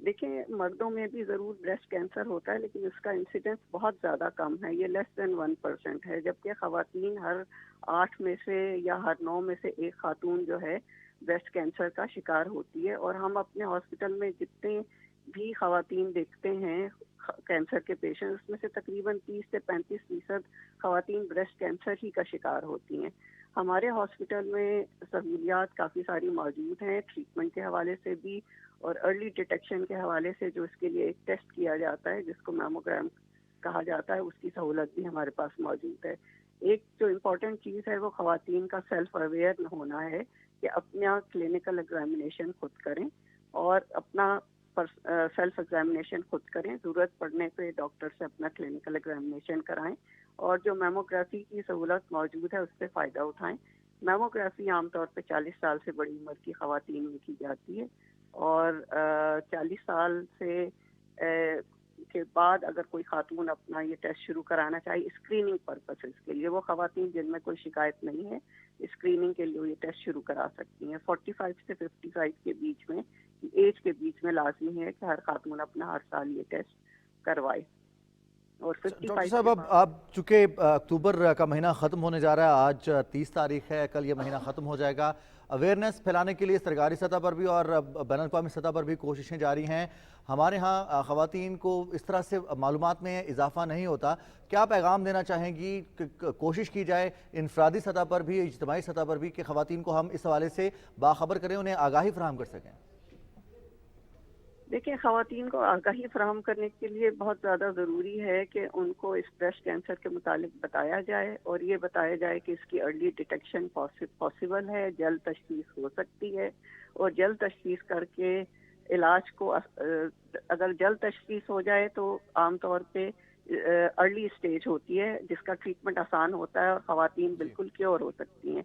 Speaker 8: دیکھیں مردوں میں بھی ضرور بریسٹ کینسر ہوتا ہے لیکن اس کا انسیڈنس بہت زیادہ کم ہے، یہ لیس دین 1% ہے، جبکہ خواتین ہر 8 میں سے یا ہر 9 میں سے ایک خاتون جو ہے بریسٹ کینسر کا شکار ہوتی ہے۔ اور ہم اپنے ہاسپٹل میں جتنے بھی خواتین دیکھتے ہیں کینسر کے پیشنٹ، اس میں سے تقریباً 30 سے 35% خواتین بریسٹ کینسر ہی کا شکار ہوتی ہیں۔ ہمارے ہاسپٹل میں سہولیات کافی ساری موجود ہیں، ٹریٹمنٹ کے حوالے سے بھی اور ارلی ڈیٹیکشن کے حوالے سے، جو اس کے لیے ایک ٹیسٹ کیا جاتا ہے جس کو میموگرام کہا جاتا ہے، اس کی سہولت بھی ہمارے پاس موجود ہے۔ ایک جو امپورٹنٹ چیز ہے وہ خواتین کا سیلف اویئر ہونا ہے کہ اپنا کلینکل ایگزامینیشن خود کریں اور اپنا سیلف ایگزامینیشن خود کریں، ضرورت پڑنے پہ ڈاکٹر سے اپنا کلینکل ایگزامینیشن کرائیں اور جو میموگرافی کی سہولت موجود ہے اس سے فائدہ اٹھائیں۔ میموگرافی عام طور پہ 40 سال سے بڑی عمر کی خواتین میں کی جاتی ہے اور 40 سال سے کے بعد اگر کوئی خاتون اپنا یہ ٹیسٹ شروع کرانا چاہیے اسکریننگ پرپسز کے لیے، وہ خواتین جن میں کوئی شکایت نہیں ہے اسکریننگ کے لیے وہ یہ ٹیسٹ شروع کرا سکتی ہیں۔ 45 سے 55 کے بیچ میں ایج کے بیچ میں لازمی ہے کہ ہر خاتون اپنا ہر سال یہ ٹیسٹ کروائے۔ اور
Speaker 1: ڈاکٹر صاحب اب چونکہ اکتوبر کا مہینہ ختم ہونے جا رہا ہے، آج 30 تاریخ ہے، کل یہ مہینہ ختم ہو جائے گا، اویئرنیس پھیلانے کے لیے سرکاری سطح پر بھی اور بین الاقوامی سطح پر بھی کوششیں جاری ہیں۔ ہمارے ہاں خواتین کو اس طرح سے معلومات میں اضافہ نہیں ہوتا، کیا پیغام دینا چاہیں گی کہ کوشش کی جائے انفرادی سطح پر بھی اجتماعی سطح پر بھی کہ خواتین کو ہم اس حوالے سے باخبر کریں، انہیں آگاہی فراہم کر سکیں؟
Speaker 8: دیکھیں خواتین کو آگاہی فراہم کرنے کے لیے بہت زیادہ ضروری ہے کہ ان کو اس بریسٹ کینسر کے متعلق بتایا جائے اور یہ بتایا جائے کہ اس کی ارلی ڈیٹیکشن پاسبل ہے، جلد تشخیص ہو سکتی ہے اور جلد تشخیص کر کے علاج کو اگر جلد تشخیص ہو جائے تو عام طور پہ ارلی اسٹیج ہوتی ہے جس کا ٹریٹمنٹ آسان ہوتا ہے اور خواتین بالکل کیور ہو سکتی ہیں۔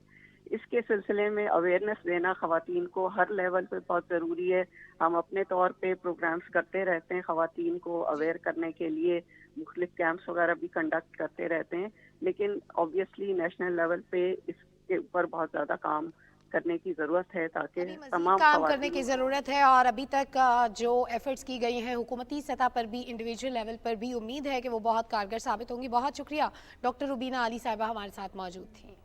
Speaker 8: اس کے سلسلے میں اویئرنیس دینا خواتین کو ہر لیول پہ بہت ضروری ہے۔ ہم اپنے طور پہ پروگرامز کرتے رہتے ہیں خواتین کو اویئر کرنے کے لیے، مختلف کیمپس وغیرہ بھی کنڈکٹ کرتے رہتے ہیں، لیکن اوبویسلی نیشنل لیول پہ اس کے اوپر بہت زیادہ کام کرنے کی ضرورت ہے تاکہ تمام
Speaker 2: کام کرنے کی ضرورت ہے اور ابھی تک جو ایفرٹس کی گئی ہیں حکومتی سطح پر بھی انڈیویجول لیول پر بھی امید ہے کہ وہ بہت کارگر ثابت ہوں گی۔ بہت شکریہ ڈاکٹر روبینہ علی صاحبہ ہمارے ساتھ موجود تھیں۔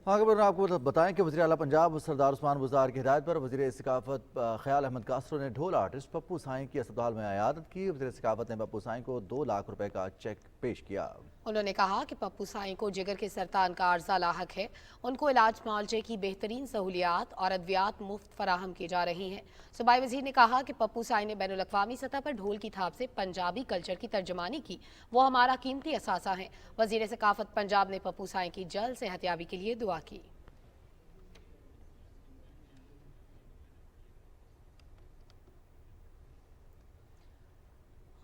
Speaker 1: آگے بڑھنا آپ کو بتائیں کہ وزیر اعلیٰ پنجاب سردار عثمان بزدار کی ہدایت پر وزیر ثقافت خیال احمد کاسرو نے ڈھول آرٹسٹ پپو سائیں کی اسپتال میں عیادت کی۔ وزیر ثقافت نے پپو سائیں کو 2 لاکھ روپے کا چیک پیش کیا۔
Speaker 2: انہوں نے کہا کہ پپو سائیں کو جگر کے سرطان کا عرضہ لاحق ہے، ان کو علاج معالجے کی بہترین سہولیات اور ادویات مفت فراہم کی جا رہی ہیں۔ صوبائی وزیر نے کہا کہ پپو سائیں نے بین الاقوامی سطح پر ڈھول کی تھاپ سے پنجابی کلچر کی ترجمانی کی، وہ ہمارا قیمتی اثاثہ ہیں۔ وزیر ثقافت پنجاب نے پپو سائیں کی جلد صحت یابی کے لیے دعا کی۔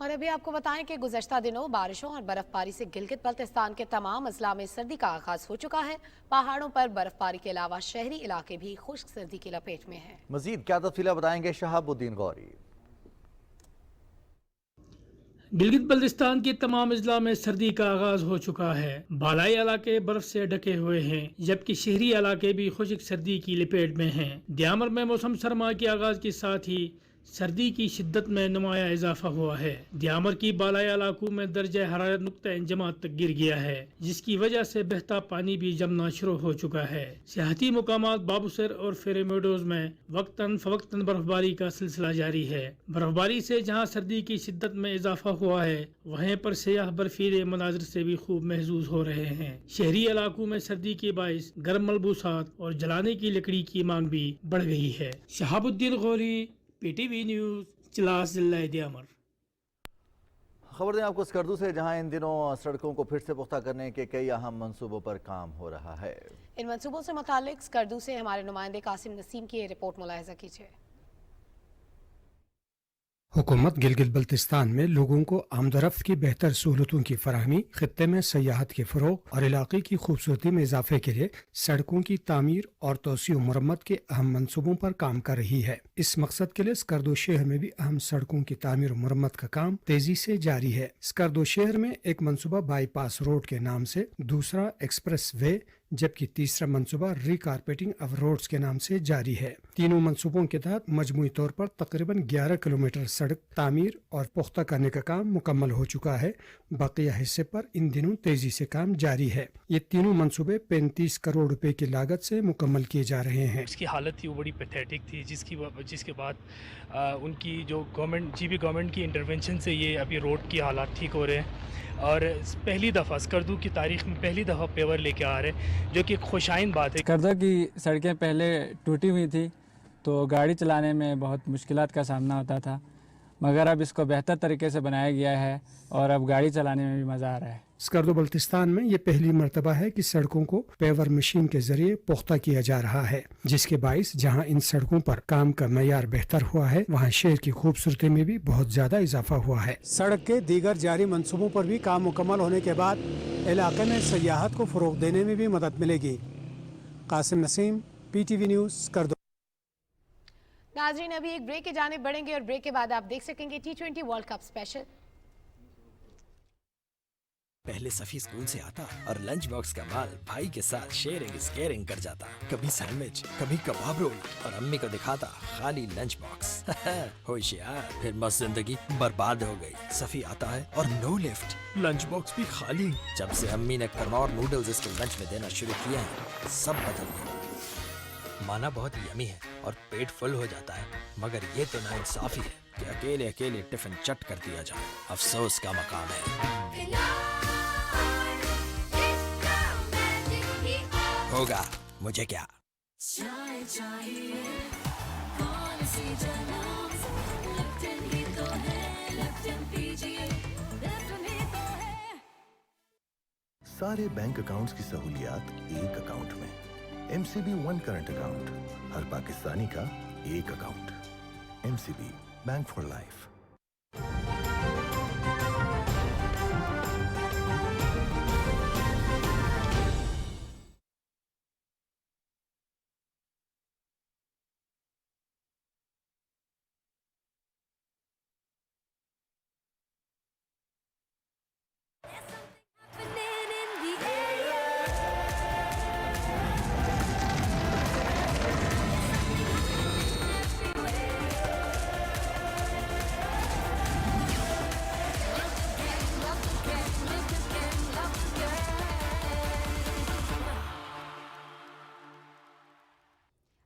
Speaker 2: اور ابھی آپ کو بتائیں کہ گزشتہ دنوں بارشوں اور برف باری سے گلگت بلتستان کے تمام اضلاع میں سردی کا آغاز ہو چکا ہے۔ پہاڑوں پر برف باری کے علاوہ شہری علاقے بھی خشک سردی کی لپیٹ میں ہیں۔
Speaker 1: مزید کیا تفصیلات بتائیں گے شہاب الدین غوری۔
Speaker 11: گلگت بلتستان کے تمام اضلاع میں سردی کا آغاز ہو چکا ہے۔ بالائی علاقے برف سے ڈھکے ہوئے ہیں جبکہ شہری علاقے بھی خشک سردی کی لپیٹ میں ہیں۔ دیامر میں موسم سرما کے آغاز کے ساتھ ہی سردی کی شدت میں نمایاں اضافہ ہوا ہے۔ دیامر کی بالائی علاقوں میں درجہ حرارت نقطہ انجماد تک گر گیا ہے جس کی وجہ سے بہتا پانی بھی جمنا شروع ہو چکا ہے۔ سیاحتی مقامات بابوسر اور فیری میڈوز میں وقتاً فوقتاً برف باری کا سلسلہ جاری ہے۔ برف باری سے جہاں سردی کی شدت میں اضافہ ہوا ہے وہیں پر سیاح برفیلے مناظر سے بھی خوب محظوظ ہو رہے ہیں۔ شہری علاقوں میں سردی کے باعث گرم ملبوسات اور جلانے کی لکڑی کی مانگ بھی بڑھ گئی ہے۔ شہاب الدین Ghori, P T V news, Chilas ضلع دیامر۔
Speaker 1: خبر دیں آپ کو اسکردو سے، جہاں ان دنوں سڑکوں کو پھر سے پختہ کرنے کے کئی اہم منصوبوں پر کام ہو رہا ہے۔
Speaker 2: ان منصوبوں سے متعلق اسکردو سے ہمارے نمائندے قاسم نسیم کی رپورٹ ملاحظہ کیجیے۔
Speaker 12: हुकूमत गिलगित बल्तिस्तान में लोगों को आमदरफ्त की बेहतर सहूलतों की फराहमी, खित्ते में सयाहत के फ़रोग़ और इलाके की खूबसूरती में इजाफे के लिए सड़कों की तामीर और तोसी मरम्मत के अहम मनसूबों पर काम कर रही है। इस मकसद के लिए स्कर्दो शहर में भी अहम सड़कों की तामीर और मरम्मत का काम तेजी से जारी है। स्कर्दो शहर में एक मनसूबा बाईपास रोड के नाम से, दूसरा एक्सप्रेस वे, जबकि तीसरा मंसूबा रिकारपेटिंग ऑफ रोड्स के नाम से जारी है। तीनों मंसूबों के तहत मजमूई तौर पर तकरीबन 11 किलोमीटर सड़क तामीर और पुख्ता करने का काम मुकम्मल हो चुका है। बकिया हिस्से पर इन दिनों तेजी से काम जारी है। ये तीनों मंसूबे 35 करोड़ रुपए की लागत से मुकम्मल किए जा रहे हैं।
Speaker 11: इसकी हालत थी वो बड़ी पैथेटिक थी, जिसके बाद उनकी जो गवर्नमेंट की इंटरवेंशन से ये अभी रोड की हालात ठीक हो रहे हैं और पहली दफ़ा स्कर्दू की तारीख में पहली दफ़ा पेवर लेके आ रहे हैं, जो कि एक खुशाइन बात है।
Speaker 13: स्कर्दू की सड़कें पहले टूटी हुई थी तो गाड़ी चलाने में बहुत मुश्किलात का सामना होता था, मगर अब इसको बेहतर तरीके से बनाया गया है और अब गाड़ी चलाने में भी मज़ा आ रहा है।
Speaker 12: स्कर्दो बल्तिस्तान में ये पहली मर्तबा है कि सड़कों को पेवर मशीन के जरिए पुख्ता किया जा रहा है, जिसके बाइस जहां इन सड़कों पर काम का मयार बेहतर हुआ है, वहां शहर की खूबसूरती में भी बहुत ज्यादा इजाफा हुआ है।
Speaker 14: सड़क के दीगर जारी मंसूबों पर भी काम मुकम्मल होने के बाद इलाके में सयाहत को फ़रोग़ देने में भी मदद मिलेगी। Qasim Naseem, PTV news, Skardu.
Speaker 2: नाजरीन, अभी एक ब्रेक की जानिब बढ़ेंगे और ब्रेक के बाद आप देख सकेंगे T20 वर्ल्ड कप स्पेशल।
Speaker 3: पहले सफी स्कूल से आता और लंच बॉक्स का माल भाई के साथ शेयरिंग इज केयरिंग कर जाता। कभी सैंडविच, कभी कबाब रोल और अम्मी को दिखाता खाली लंच बॉक्स। होशियार, फिर मस्त जिंदगी बर्बाद हो गई। सफी आता है और नो लिफ्ट, लंच बॉक्स भी खाली। जब से अम्मी ने कनौर नूडल्स इसके लंच में देना शुरू किया है, सब बदल गया। माना बहुत यमी है और पेट फुल हो जाता है, मगर ये तो नाइंसाफी है कि अकेले अकेले टिफिन चट कर दिया जाए। अफसोस का मकाम है। होगा मुझे क्या।
Speaker 4: सारे बैंक अकाउंट्स की सहूलियात एक अकाउंट में। MCB वन करंट अकाउंट, हर पाकिस्तानी का एक account. MCB, bank for life.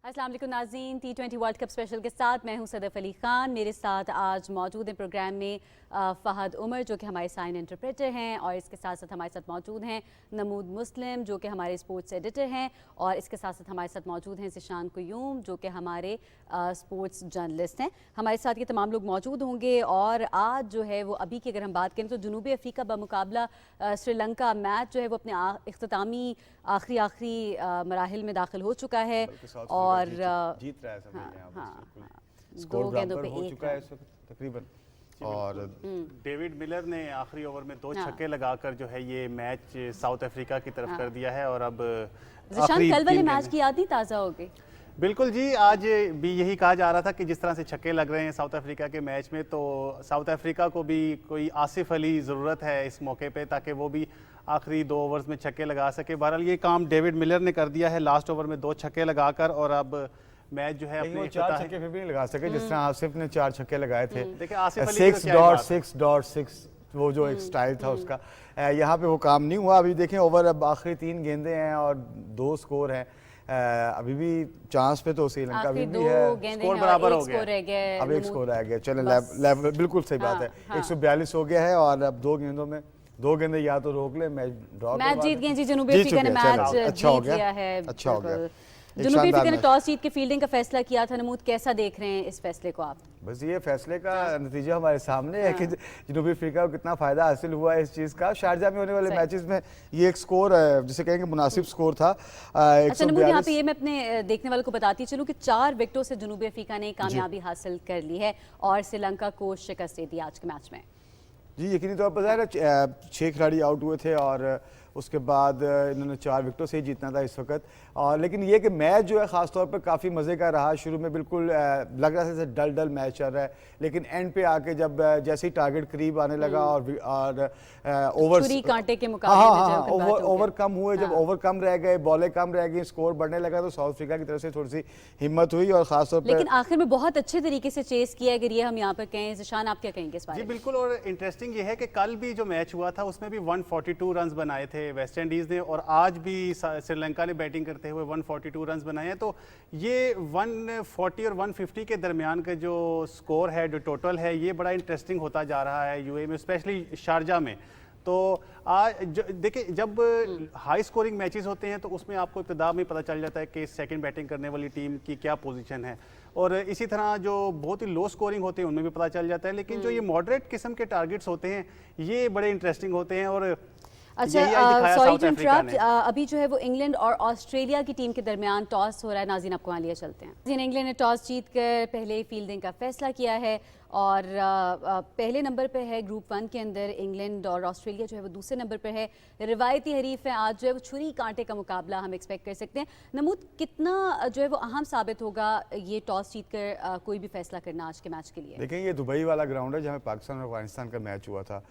Speaker 15: अस्सलाम वालेकुम नाज़रीन, T20 वर्ल्ड कप स्पेशल के साथ मैं हूं सदफ अली खान। मेरे साथ आज मौजूद हैं प्रोग्राम में फ़हद उमर, जो कि हमारे साइन इंटरप्रेटर हैं, और इसके साथ साथ हमारे साथ मौजूद हैं नमूद मुस्लिम, जो कि हमारे स्पोर्ट्स एडिटर हैं, और इसके साथ साथ हमारे साथ मौजूद हैं ज़िशान कुयूम, जो कि हमारे स्पोर्ट्स जर्नलिस्ट हैं। हमारे साथ ये तमाम लोग मौजूद होंगे। और आज जो है वो अभी की अगर हम बात करें तो जनूबी अफ्रीका बमुकाबला श्रीलंका मैच जो है वो अपने इख्तितामी आखिरी मराहिल में दाखिल हो चुका है और
Speaker 16: जीत रहा है सब। स्कोर बराबर हो चुका है इस वक्त तकरीबन। और डेविड मिलर ने आखिरी ओवर में 2 छक्के लगाकर जो है ये मैच साउथ अफ्रीका की तरफ कर दिया है। और अब
Speaker 15: कल वाले मैच की याद नहीं ताज़ा हो गई।
Speaker 16: बिल्कुल जी, आज भी यही कहा जा रहा था कि जिस तरह से छक्के लग रहे हैं साउथ अफ्रीका के मैच में, तो साउथ अफ्रीका को भी कोई आसिफ अली ज़रूरत है इस मौके पे, ताकि वो भी आखिरी 2 ओवर्स में छक्के लगा सके। बहरहाल ये काम डेविड मिलर ने कर दिया है लास्ट ओवर में 2 छक्के लगाकर। और अब मैच जो है अपने
Speaker 17: 4 छक्के फिर भी नहीं लगा सके, जिस तरह आसिफ ने 4 छक्के लगाए थे।
Speaker 16: देखिए आसिफ अली
Speaker 17: 6.6 वो जो एक स्टाइल था उसका, यहाँ पे वो काम नहीं हुआ। अभी देखें ओवर, अब आखिरी 3 गेंदे हैं और 2 स्कोर हैं। अभी भी चांस पे तो श्रीलंका भी है,
Speaker 16: स्कोर बराबर हो गया,
Speaker 17: अब एक स्कोर रह गया। चले लेवल बिल्कुल सही बात है। 142 हो गया है और अब 2 गेंदों में 2 गेंदे या तो रोक ले, मैच ड्रॉ,
Speaker 15: मैच जीत गए जी। जनूबी अफ्रीका ने मैच
Speaker 17: अच्छा हो गया
Speaker 15: है,
Speaker 17: अच्छा हो गया।
Speaker 15: जनूबी अफ्रीका ने टॉस जीत के फील्डिंग का फैसला किया था, नमूद कैसा देख रहे हैं इस फैसले को आप?
Speaker 17: बस ये फैसले का नतीजा हमारे सामने है कि जनूबी अफ्रीका को कितना फ़ायदा हासिल हुआ है इस चीज़ का। शारजा में होने वाले मैचेस में ये एक स्कोर जिसे कहेंगे मुनासिब स्कोर था।
Speaker 15: अच्छा नमूद, यहाँ पे ये मैं अपने देखने वालों को बताती चलूँ कि 4 विकेटों से जनूबी अफ्रीका ने कामयाबी हासिल कर ली है और श्रीलंका को शिकस्त दे दी आज के मैच में।
Speaker 17: जी, यकीनी तौर पर 6 खिलाड़ी आउट हुए थे और उसके बाद इन्होंने 4 विकेटों से ही जीतना था इस वक्त। और लेकिन ये कि मैच जो है ख़ास तौर पर काफ़ी मज़े का रहा। शुरू में बिल्कुल लग रहा था जैसे डल मैच चल रहा है, लेकिन एंड पे आके जब जैसे ही टारगेट करीब आने लगा और ओवर
Speaker 15: कांटे के मुकाबले
Speaker 17: ओवर कम हुए, जब ओवर कम रह गए, बॉलें कम रह गई, स्कोर बढ़ने लगा, तो साउथ अफ्रीका की तरफ से थोड़ी सी हिम्मत हुई और ख़ास तौर पर
Speaker 15: लेकिन आखिर में बहुत अच्छे तरीके से चेस किया, अगर ये हम यहाँ पर कहें। ज़िशान, आप क्या कहेंगे इस बारे में?
Speaker 16: जी बिल्कुल, और इंटरेस्टिंग ये है कि कल भी जो मैच हुआ था उसमें भी 142 रन बनाए थे वेस्ट इंडीज़ ने, और आज भी श्रीलंका ने बैटिंग करते हुए 142 रन बनाए हैं। तो ये 140 और 150 के दरमियान का जो स्कोर है, जो टोटल है, ये बड़ा इंटरेस्टिंग होता जा रहा है यूएई में, स्पेशली शारजा में। तो आज देखिए, जब हाई स्कोरिंग मैचेस होते हैं तो उसमें आपको इब्तिदा में पता चल जाता है कि सेकंड बैटिंग करने वाली टीम की क्या पोजीशन है, और इसी तरह जो बहुत ही लो स्कोरिंग होते हैं उनमें भी पता चल जाता है। लेकिन जो ये मॉडरेट किस्म के टारगेट्स होते हैं ये बड़े इंटरेस्टिंग होते हैं। और
Speaker 15: अच्छा, सॉरी टू इंटरप्ट, अभी जो है वो इंग्लैंड और ऑस्ट्रेलिया की टीम के दरमियान टॉस हो रहा है। नाज़रीन, आपको वहाँ लिए चलते हैं। इंग्लैंड ने टॉस जीत कर पहले फील्डिंग का फैसला किया है और पहले नंबर पर है ग्रुप 1 के अंदर इंग्लैंड, और ऑस्ट्रेलिया जो है वो दूसरे नंबर पर है। रिवायती हरीफ है, आज जो है वो छुरी कांटे का मुकाबला हम एक्सपेक्ट कर सकते हैं। नमूद, कितना जो है वो अहम साबित होगा ये टॉस जीत कर कोई भी फैसला करना आज के मैच के लिए?
Speaker 17: देखें, ये दुबई वाला ग्राउंड है जहाँ पाकिस्तान और अफगानिस्तान का मैच हुआ था।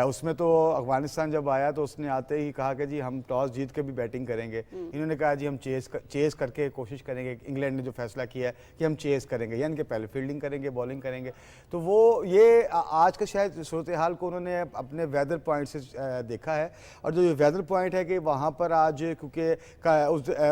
Speaker 17: उसमें तो अफगानिस्तान जब आया तो उसने आते ही कहा कि जी हम टॉस जीत के भी बैटिंग करेंगे। इन्होंने कहा जी हम चेस करके कोशिश करेंगे। इंग्लैंड ने जो फैसला किया है कि हम चेस करेंगे, यानी कि पहले फील्डिंग करेंगे, बॉलिंग करेंगे। तो वो ये आज का शायद सूरत हाल को उन्होंने अपने वेदर पॉइंट से देखा है। और जो ये वेदर पॉइंट है कि वहाँ पर आज क्योंकि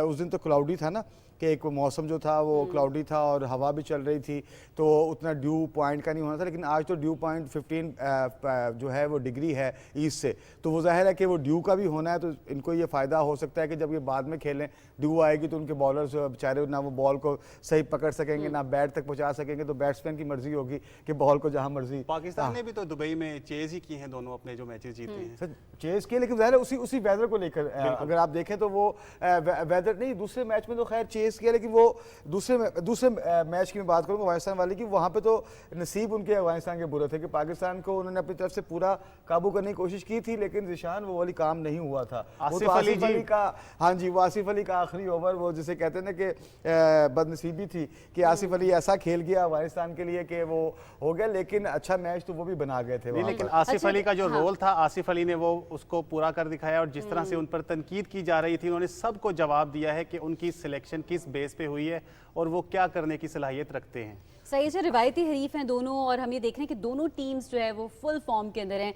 Speaker 17: उस दिन तो क्लाउडी था ना, कि एक मौसम जो था वो क्लाउडी था और हवा भी चल रही थी, तो उतना ड्यू पॉइंट का नहीं होना था। लेकिन आज तो ड्यू पॉइंट 15 जो है वो डिग्री है ईस्ट से, तो वो जाहिर है कि वो ड्यू का भी होना है। तो इनको ये फ़ायदा हो सकता है कि जब ये बाद में खेलें, ड्यू आएगी तो उनके बॉलर्स बेचारे ना वो बॉल को सही पकड़ सकेंगे, ना बैट तक पहुँचा सकेंगे। तो बैट्समैन की मर्जी होगी कि बॉल को जहाँ मर्जी।
Speaker 16: पाकिस्तान ने भी तो दुबई में चेज ही की हैं दोनों अपने जो मैचेस जीते हैं।
Speaker 17: सर चेज किए, लेकिन ज़ाहिर है उसी वेदर को लेकर अगर आप देखें तो वो वेदर नहीं, दूसरे मैच में तो खैर चेज किया, लेकिन वो दूसरे मैच की मैं बात करूँगा अफगानिस्तान वाले की, वहाँ पे तो नसीब उनके अफगानिस्तान के बुरे थे कि पाकिस्तान को उन्होंने अपनी तरफ से पूरा काबू करने की कोशिश की थी, लेकिन ज़िशान वो वाली काम नहीं हुआ था।
Speaker 16: आसिफ अली
Speaker 17: का, हाँ जी, वो आसिफ अली का आखिरी ओवर, वो जिसे कहते हैं ना कि बदनसीबी थी कि आसिफ अली ऐसा खेल गया अफगानिस्तान के लिए कि वो हो गया, लेकिन अच्छा मैच तो वो भी बना गए थे।
Speaker 16: लेकिन आसिफ अली का जो रोल था, आसिफ अली ने वो उसको पूरा कर दिखाया, और जिस तरह से उन पर तनकीद की जा रही थी उन्होंने सबको जवाब दिया है कि उनकी सिलेक्शन किस बेस पे हुई है और वो क्या करने की सलाहियत रखते हैं।
Speaker 15: सही से रिवायती हरीफ हैं दोनों, और हम ये देख रहे हैं कि दोनों टीम्स जो है वो फुल फॉर्म के अंदर हैं।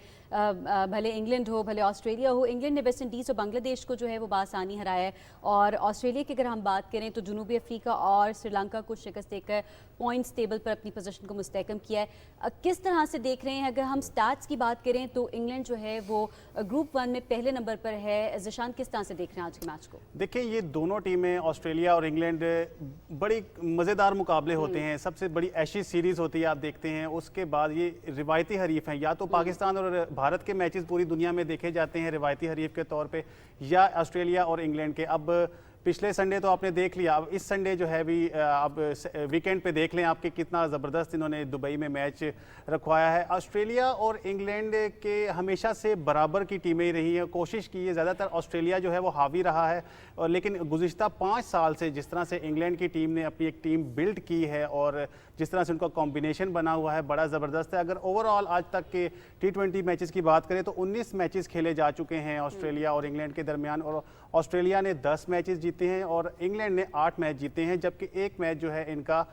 Speaker 15: भले इंग्लैंड हो, भले ऑस्ट्रेलिया हो। इंग्लैंड ने वेस्ट इंडीज़ और बांग्लादेश को जो है वो बासानी हराया है, और ऑस्ट्रेलिया की अगर हम बात करें तो जनूबी अफ्रीका और श्रीलंका को शिकस्त देकर पॉइंट्स टेबल पर अपनी पोजीशन को मुस्तहकम किया है। किस तरह से देख रहे हैं? अगर हम स्टैट्स की बात करें तो इंग्लैंड जो है वो ग्रुप 1 में पहले नंबर पर है। ज़िशान, किस तरह से देख रहे हैं आज के मैच को?
Speaker 16: देखिए, ये दोनों टीमें ऑस्ट्रेलिया और इंग्लैंड बड़ी मज़ेदार मुकाबले होते हैं, सबसे बड़ी एशियन सीरीज़ होती है, आप देखते हैं। उसके बाद ये रिवायती हरीफ हैं, या तो पाकिस्तान और भारत के मैचेस पूरी दुनिया में देखे जाते हैं रिवायती हरीफ के तौर पे, या ऑस्ट्रेलिया और इंग्लैंड के। अब पिछले संडे तो आपने देख लिया, अब इस संडे जो है भी अब वीकेंड पे देख लें आपके कितना ज़बरदस्त इन्होंने दुबई में मैच रखवाया है। ऑस्ट्रेलिया और इंग्लैंड के हमेशा से बराबर की टीमें ही रही हैं, कोशिश की है ज़्यादातर ऑस्ट्रेलिया जो है वो हावी रहा है, और लेकिन गुज़िश्ता 5 साल से जिस तरह से इंग्लैंड की टीम ने अपनी एक टीम बिल्ड की है और जिस तरह से उनका कॉम्बिनेशन बना हुआ है, बड़ा ज़बरदस्त है। अगर ओवरऑल आज तक के T20 मैचेस की बात करें तो 19 मैचेस खेले जा चुके हैं ऑस्ट्रेलिया और इंग्लैंड के दरमियान, और ऑस्ट्रेलिया ने 10 मैचेस जीते हैं और इंग्लैंड ने 8 मैच जीते हैं, जबकि एक मैच जो है इनका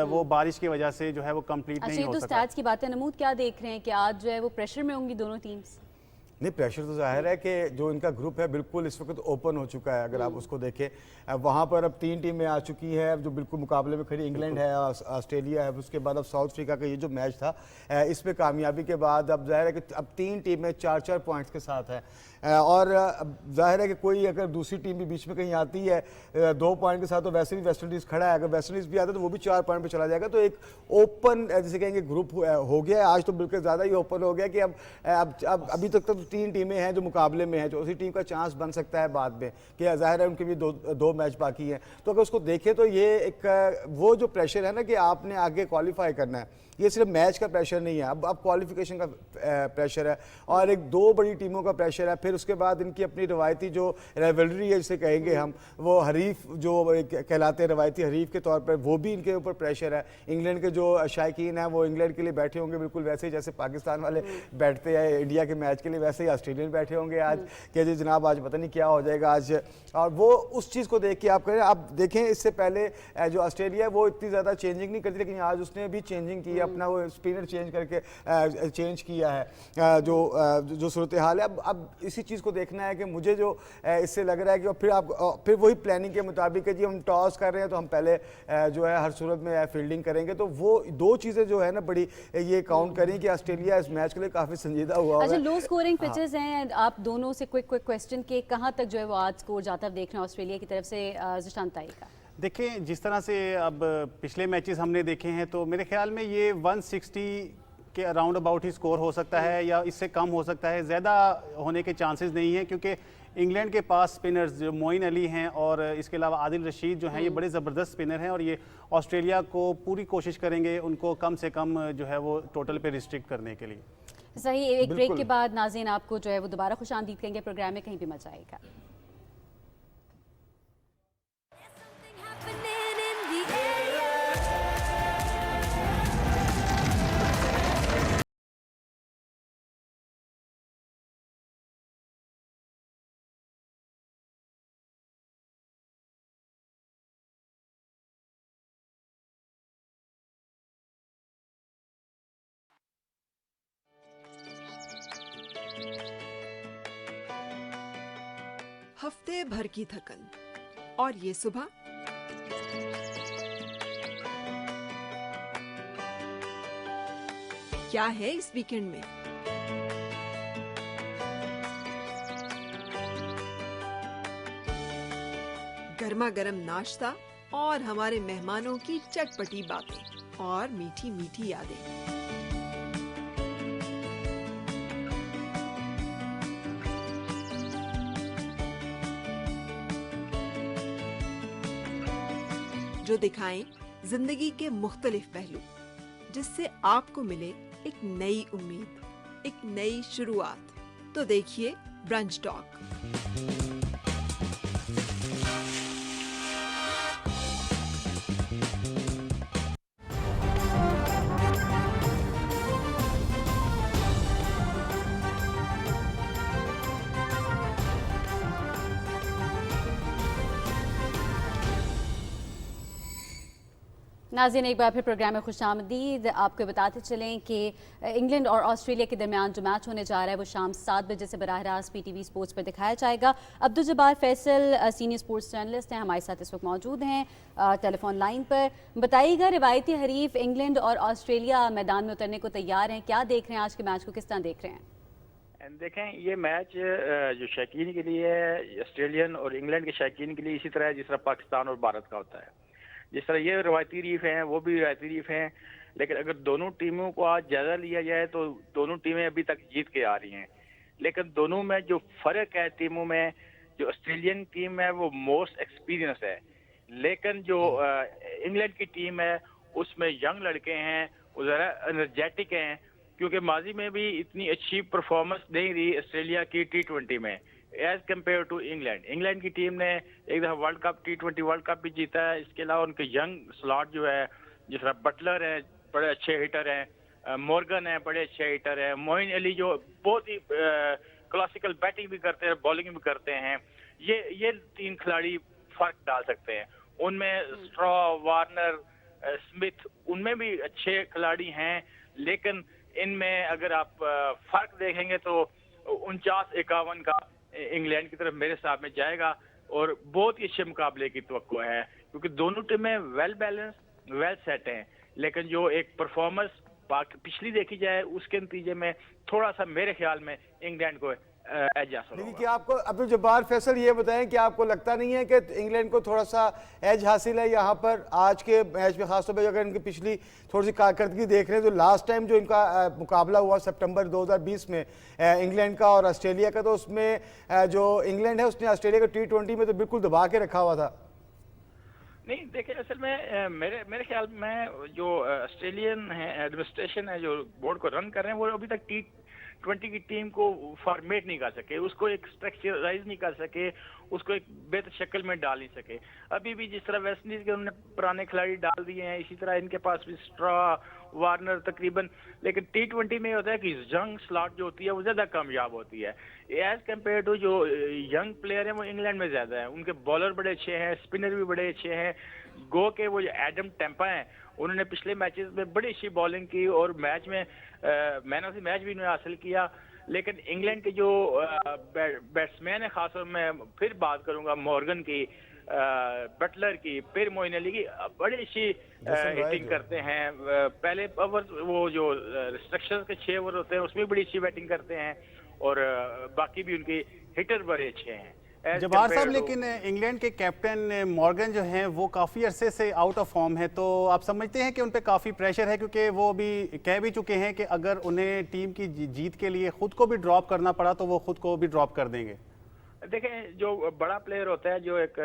Speaker 16: वो बारिश की वजह से जो है वो कंप्लीट नहीं हो सका।
Speaker 15: तो स्टैट्स की बात है, नमूद क्या देख रहे हैं कि आज जो है वो प्रेशर में होंगी दोनों टीम्स?
Speaker 17: नहीं, प्रेशर तो जाहिर है कि जो इनका ग्रुप है बिल्कुल इस वक्त ओपन हो चुका है। अगर आप उसको देखें, वहाँ पर अब 3 टीमें आ चुकी हैं जो बिल्कुल मुकाबले में खड़ी। इंग्लैंड है, ऑस्ट्रेलिया है, उसके बाद अब साउथ अफ्रीका का ये जो मैच था, इसमें कामयाबी के बाद अब जाहिर है कि अब 3 टीमें 4-4 पॉइंट्स के साथ हैं। और जाहिर है कि कोई अगर दूसरी टीम भी बीच में कहीं आती है 2 पॉइंट के साथ, तो वैसे भी वेस्ट इंडीज़ खड़ा है। अगर वेस्ट इंडीज़ भी आता है तो वो भी 4 पॉइंट पे चला जाएगा। तो एक ओपन जैसे कहेंगे ग्रुप हो गया है। आज तो बिल्कुल ज़्यादा ही ओपन हो गया कि अब अभी तक तो 3 टीमें हैं जो मुकाबले में हैं, जो उसी टीम का चांस बन सकता है बाद में, कि ज़ाहिर है उनके भी दो मैच बाकी हैं। तो अगर उसको देखें तो ये एक वो जो प्रेशर है ना कि आपने आगे क्वालिफाई करना है, ये सिर्फ मैच का प्रेशर नहीं है, अब क्वालिफिकेशन का प्रेशर है और एक 2 बड़ी टीमों का प्रेशर है। फिर उसके बाद इनकी अपनी रवायती जो राइवलरी है जिसे कहेंगे हम, वो हरीफ जो कहलाते हैं रवायती हरीफ के तौर पर, वो भी इनके ऊपर प्रेशर है। इंग्लैंड के जो शायकीन हैं वो इंग्लैंड के लिए बैठे होंगे बिल्कुल वैसे ही जैसे पाकिस्तान वाले बैठते हैं इंडिया के मैच के लिए, वैसे ही ऑस्ट्रेलियन बैठे होंगे आज कि जी जनाब आज पता नहीं क्या हो जाएगा आज। और वो उस चीज़ को देख के आप करें, आप देखें इससे पहले जो ऑस्ट्रेलिया है वो इतनी ज़्यादा चेंजिंग नहीं करती, लेकिन आज उसने भी चेंजिंग की, अपना वो स्पिनर चेंज करके चेंज किया है। जो सूरत हाल है, अब इसी चीज़ को देखना है कि मुझे जो इससे लग रहा है कि फिर वही प्लानिंग के मुताबिक है जी, हम टॉस कर रहे हैं तो हम पहले जो है हर सूरत में फील्डिंग करेंगे। तो वो 2 चीज़ें जो है ना बड़ी ये काउंट करें कि ऑस्ट्रेलिया इस मैच के लिए काफ़ी संजीदा हुआ।
Speaker 15: अच्छा, लो स्कोरिंग पिचेस हैं, आप दोनों से क्विक क्वेश्चन के कहाँ तक जो है वो आज स्कोर जाता है देख रहे हैं ऑस्ट्रेलिया की तरफ से ज़िशान ताई का?
Speaker 16: देखिए जिस तरह से अब पिछले मैचेस हमने देखे हैं तो मेरे ख्याल में ये 160 के अराउंड अबाउट ही स्कोर हो सकता है या इससे कम हो सकता है, ज़्यादा होने के चांसेस नहीं हैं, क्योंकि इंग्लैंड के पास स्पिनर्स जो मोइन अली हैं और इसके अलावा आदिल रशीद जो हैं ये बड़े ज़बरदस्त स्पिनर हैं और ये ऑस्ट्रेलिया को पूरी कोशिश करेंगे उनको कम से कम जो है वो टोटल पे रिस्ट्रिक्ट करने के लिए।
Speaker 15: सही, एक ब्रेक के बाद नाज़रीन आपको जो है वो दोबारा खुशामदीद कहेंगे प्रोग्राम में, कहीं भी मत जाएगा।
Speaker 18: हफ्ते भर की थकन और ये सुबह क्या है इस वीकेंड में? गर्मा गर्म नाश्ता और हमारे मेहमानों की चटपटी बातें और मीठी मीठी यादें। जो दिखाएं जिंदगी के मुख्तलिफ पहलू, जिससे आपको मिले एक नई उम्मीद, एक नई शुरुआत। तो देखिए ब्रंच टॉक।
Speaker 15: नाज़रीन एक बार फिर प्रोग्राम में खुशामदीद। आपको बताते चलें कि इंग्लैंड और ऑस्ट्रेलिया के दरमियान जो मैच होने जा रहा है वो शाम 7 बजे से बराह रास्त PTV स्पोर्ट्स पर दिखाया जाएगा। Abdul Jabbar Faisal senior sports journalist हैं, हमारे साथ इस वक्त मौजूद हैं टेलीफोन लाइन पर। बताइएगा, रिवायती हरीफ इंग्लैंड और ऑस्ट्रेलिया मैदान में उतरने को तैयार हैं, क्या देख रहे हैं आज के मैच को, किस तरह देख रहे हैं?
Speaker 19: देखें, ये मैच जो शौकीन के लिए है, ऑस्ट्रेलियन और इंग्लैंड के शौकीन के लिए इसी तरह है जिस तरह पाकिस्तान और भारत का होता है। जिस तरह ये रवायती रीफ हैं वो भी रवायती रीफ हैं, लेकिन अगर दोनों टीमों को आज ज़्यादा लिया जाए तो दोनों टीमें अभी तक जीत के आ रही हैं। लेकिन दोनों में जो फ़र्क है टीमों में, जो ऑस्ट्रेलियन टीम है वो मोस्ट एक्सपीरियंस है, लेकिन जो इंग्लैंड की टीम है उसमें यंग लड़के हैं, वो ज़रा एनर्जेटिक हैं, क्योंकि माजी में भी इतनी अच्छी परफॉर्मेंस नहीं रही ऑस्ट्रेलिया की T20 में as compared to England. England की टीम ने एक दफ़ा world cup T20 world cup भी जीता है। इसके अलावा उनके यंग स्लॉट जो है, जिस तरह बटलर है बड़े अच्छे हिटर हैं, मॉर्गन है बड़े अच्छे हिटर हैं, मोइन अली जो बहुत ही क्लासिकल बैटिंग भी करते हैं बॉलिंग भी करते हैं, ये 3 खिलाड़ी फ़र्क डाल सकते हैं। उनमें स्ट्रॉ, वार्नर, स्मिथ, उनमें भी अच्छे खिलाड़ी हैं, लेकिन इनमें अगर आप फ़र्क देखेंगे तो 49-51 का इंग्लैंड की तरफ मेरे हिसाब में जाएगा और बहुत ही अच्छे मुकाबले की तवक्को है, क्योंकि दोनों टीमें वेल बैलेंस वेल सेट हैं, लेकिन जो एक परफॉर्मेंस पिछली देखी जाए उसके नतीजे में थोड़ा सा मेरे ख्याल में इंग्लैंड को एज हासिल
Speaker 17: लेकिन
Speaker 19: होगा।
Speaker 17: क्या आपको अब्दुल जब्बार फैसल ये बताएं कि आपको लगता नहीं है कि इंग्लैंड को थोड़ा सा एज हासिल है यहाँ पर आज के मैच में, खासतौर पर अगर इनकी पिछली थोड़ी सी कारकर्दगी देख रहे हैं तो लास्ट टाइम जो इनका मुकाबला हुआ सितंबर 2020 में इंग्लैंड का और ऑस्ट्रेलिया का, तो उसमें जो इंग्लैंड है उसने ऑस्ट्रेलिया को T20 में तो बिल्कुल दबा के रखा हुआ था।
Speaker 19: नहीं देखिए, असल में मेरे ख्याल में जो ऑस्ट्रेलियन है एडमिनिस्ट्रेशन है जो बोर्ड को रन कर रहे हैं, वो अभी तक T20 की टीम को फॉर्मेट नहीं कर सके, उसको एक स्ट्रक्चराइज नहीं कर सके, उसको एक बेहतर शक्ल में डाल नहीं सके। अभी भी जिस तरह वेस्ट इंडीज के उन्होंने पुराने खिलाड़ी डाल दिए हैं, इसी तरह इनके पास भी स्ट्रॉ वार्नर तकरीबन, लेकिन T20 में होता है कि यंग स्लॉट जो होती है वो ज्यादा कामयाब होती है एज कम्पेयर टू जो यंग प्लेयर हैं वो इंग्लैंड में ज्यादा है। उनके बॉलर बड़े अच्छे हैं, स्पिनर भी बड़े अच्छे हैं। गो के वो जो एडम टेम्पा हैं, उन्होंने पिछले मैचेस में बड़ी अच्छी बॉलिंग की और मैच में मैन ऑफ द मैच भी उन्होंने हासिल किया। लेकिन इंग्लैंड के जो बैट्समैन है, खासतौर मैं फिर बात करूंगा मॉर्गन की, बटलर की, फिर मोइन अली की, बड़ी अच्छी हिटिंग करते हैं। पहले ओवर वो जो रिस्ट्रिक्शंस के 6 ओवर होते हैं उसमें बड़ी अच्छी बैटिंग करते हैं और बाकी भी उनके हिटर बड़े अच्छे हैं।
Speaker 16: जब्बार साहब, लेकिन इंग्लैंड के कैप्टन मॉर्गन जो हैं वो काफ़ी अरसे से आउट ऑफ फॉर्म है, तो आप समझते हैं कि उन पे काफ़ी प्रेशर है, क्योंकि वो भी कह भी चुके हैं कि अगर उन्हें टीम की जीत के लिए खुद को भी ड्रॉप करना पड़ा तो वो खुद को भी ड्रॉप कर देंगे?
Speaker 19: देखें, जो बड़ा प्लेयर होता है जो एक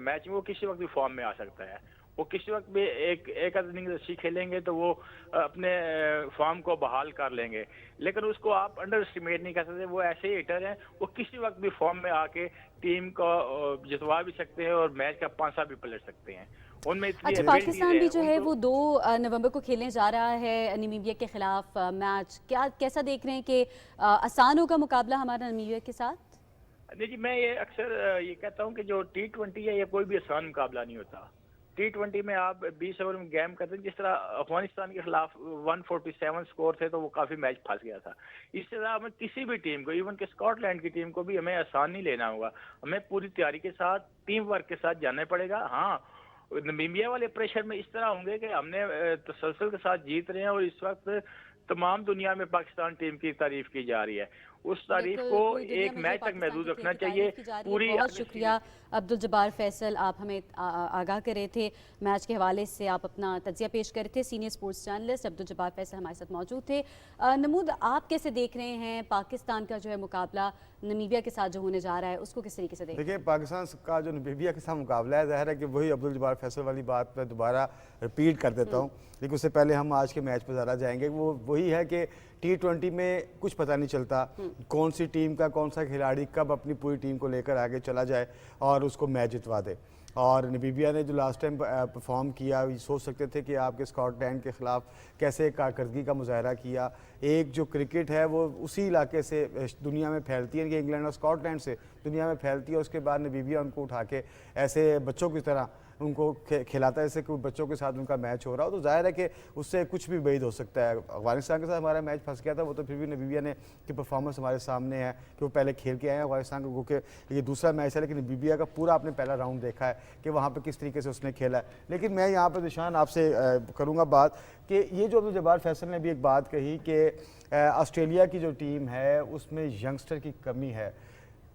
Speaker 19: मैच में वो किसी वक्त भी फॉर्म में आ सकता है, वो किसी वक्त भी एक इनिंग अच्छी खेलेंगे तो वो अपने फॉर्म को बहाल कर लेंगे, लेकिन उसको आप अंडर एस्टिमेट नहीं कर सकते। वो ऐसे ही हिटर हैं, वो किसी वक्त भी फॉर्म में आके टीम को जितवा भी सकते हैं और मैच का पांसा भी पलट सकते हैं। उनमें
Speaker 15: अच्छा, पाकिस्तान भी जो है वो 2 नवंबर को खेलने जा रहा है नामीबिया के खिलाफ मैच, कैसा देख रहे हैं कि आसान होगा मुकाबला हमारा नामीबिया के साथ?
Speaker 19: नहीं जी, मैं ये अक्सर ये कहता हूँ कि जो T20 है ये कोई भी आसान मुकाबला नहीं होता। T20 में आप 20 ओवर में गेम करते हैं, जिस तरह अफगानिस्तान के खिलाफ 147 स्कोर थे तो वो काफी मैच फंस गया था। इस तरह हमें किसी भी टीम को, इवन के स्कॉटलैंड की टीम को भी हमें आसान नहीं लेना होगा, हमें पूरी तैयारी के साथ टीम वर्क के साथ जाना पड़ेगा। हाँ, नामीबिया वाले प्रेशर में इस तरह होंगे कि हमने तसलसल के साथ जीत रहे हैं और इस वक्त तमाम दुनिया में पाकिस्तान टीम की तारीफ की जा रही है। उस तारीफ को एक मैच तक महदूद रखना चाहिए। पूरी
Speaker 15: बहुत शुक्रिया अब्दुल जब्बार फैसल, आप हमें आगाह कर रहे थे मैच के हवाले से, आप अपना तज्जिया पेश कर रहे थे। Senior sports journalist Abdul Jabbar Faisal हमारे साथ मौजूद थे। नमूद, आप कैसे देख रहे हैं पाकिस्तान का जो है मुकाबला नामीबिया के साथ जो होने जा रहा है, उसको किस तरीके से देख रहे हैं?
Speaker 17: देखिए, पाकिस्तान का जो नामीबिया के साथ मुकाबला है, ज़ाहिर है कि वही अब्दुल जब्बार फैसल वाली बात मैं दोबारा रिपीट कर देता हूँ, लेकिन उससे पहले हम आज के मैच पर ज़रा जाएंगे। वो वही है कि T20 में कुछ पता नहीं चलता कौन सी टीम का कौन सा खिलाड़ी कब अपनी पूरी टीम को लेकर आगे चला जाए और उसको मैच जितवा दे। और नामीबिया ने जो लास्ट टाइम परफॉर्म किया, सोच सकते थे कि आपके स्कॉटलैंड के ख़िलाफ़ कैसे कारकर्दगी का मुजाहरा किया। एक जो क्रिकेट है वो उसी इलाके से दुनिया में फैलती है, कि इंग्लैंड और स्कॉटलैंड से दुनिया में फैलती है। उसके बाद नामीबिया उनको उठा के ऐसे बच्चों की तरह उनको खिलाता है, जैसे कोई बच्चों के साथ उनका मैच हो रहा हो, तो जाहिर है कि उससे कुछ भी बैद हो सकता है। अफगानिस्तान के साथ हमारा मैच फंस गया था, वो तो फिर भी नामीबिया ने की परफॉर्मेंस हमारे सामने है कि वो पहले खेल के आए हैं अफगानिस्तान को, क्योंकि ये दूसरा मैच है, लेकिन नामीबिया का पूरा आपने पहला राउंड देखा है कि वहाँ पर किस तरीके से उसने खेला है। लेकिन मैं यहाँ पर निशान आपसे करूँगा बात कि ये जो अब्दुल जब्बार फैसल ने भी एक बात कही कि ऑस्ट्रेलिया की जो टीम है उसमें यंगस्टर की कमी है।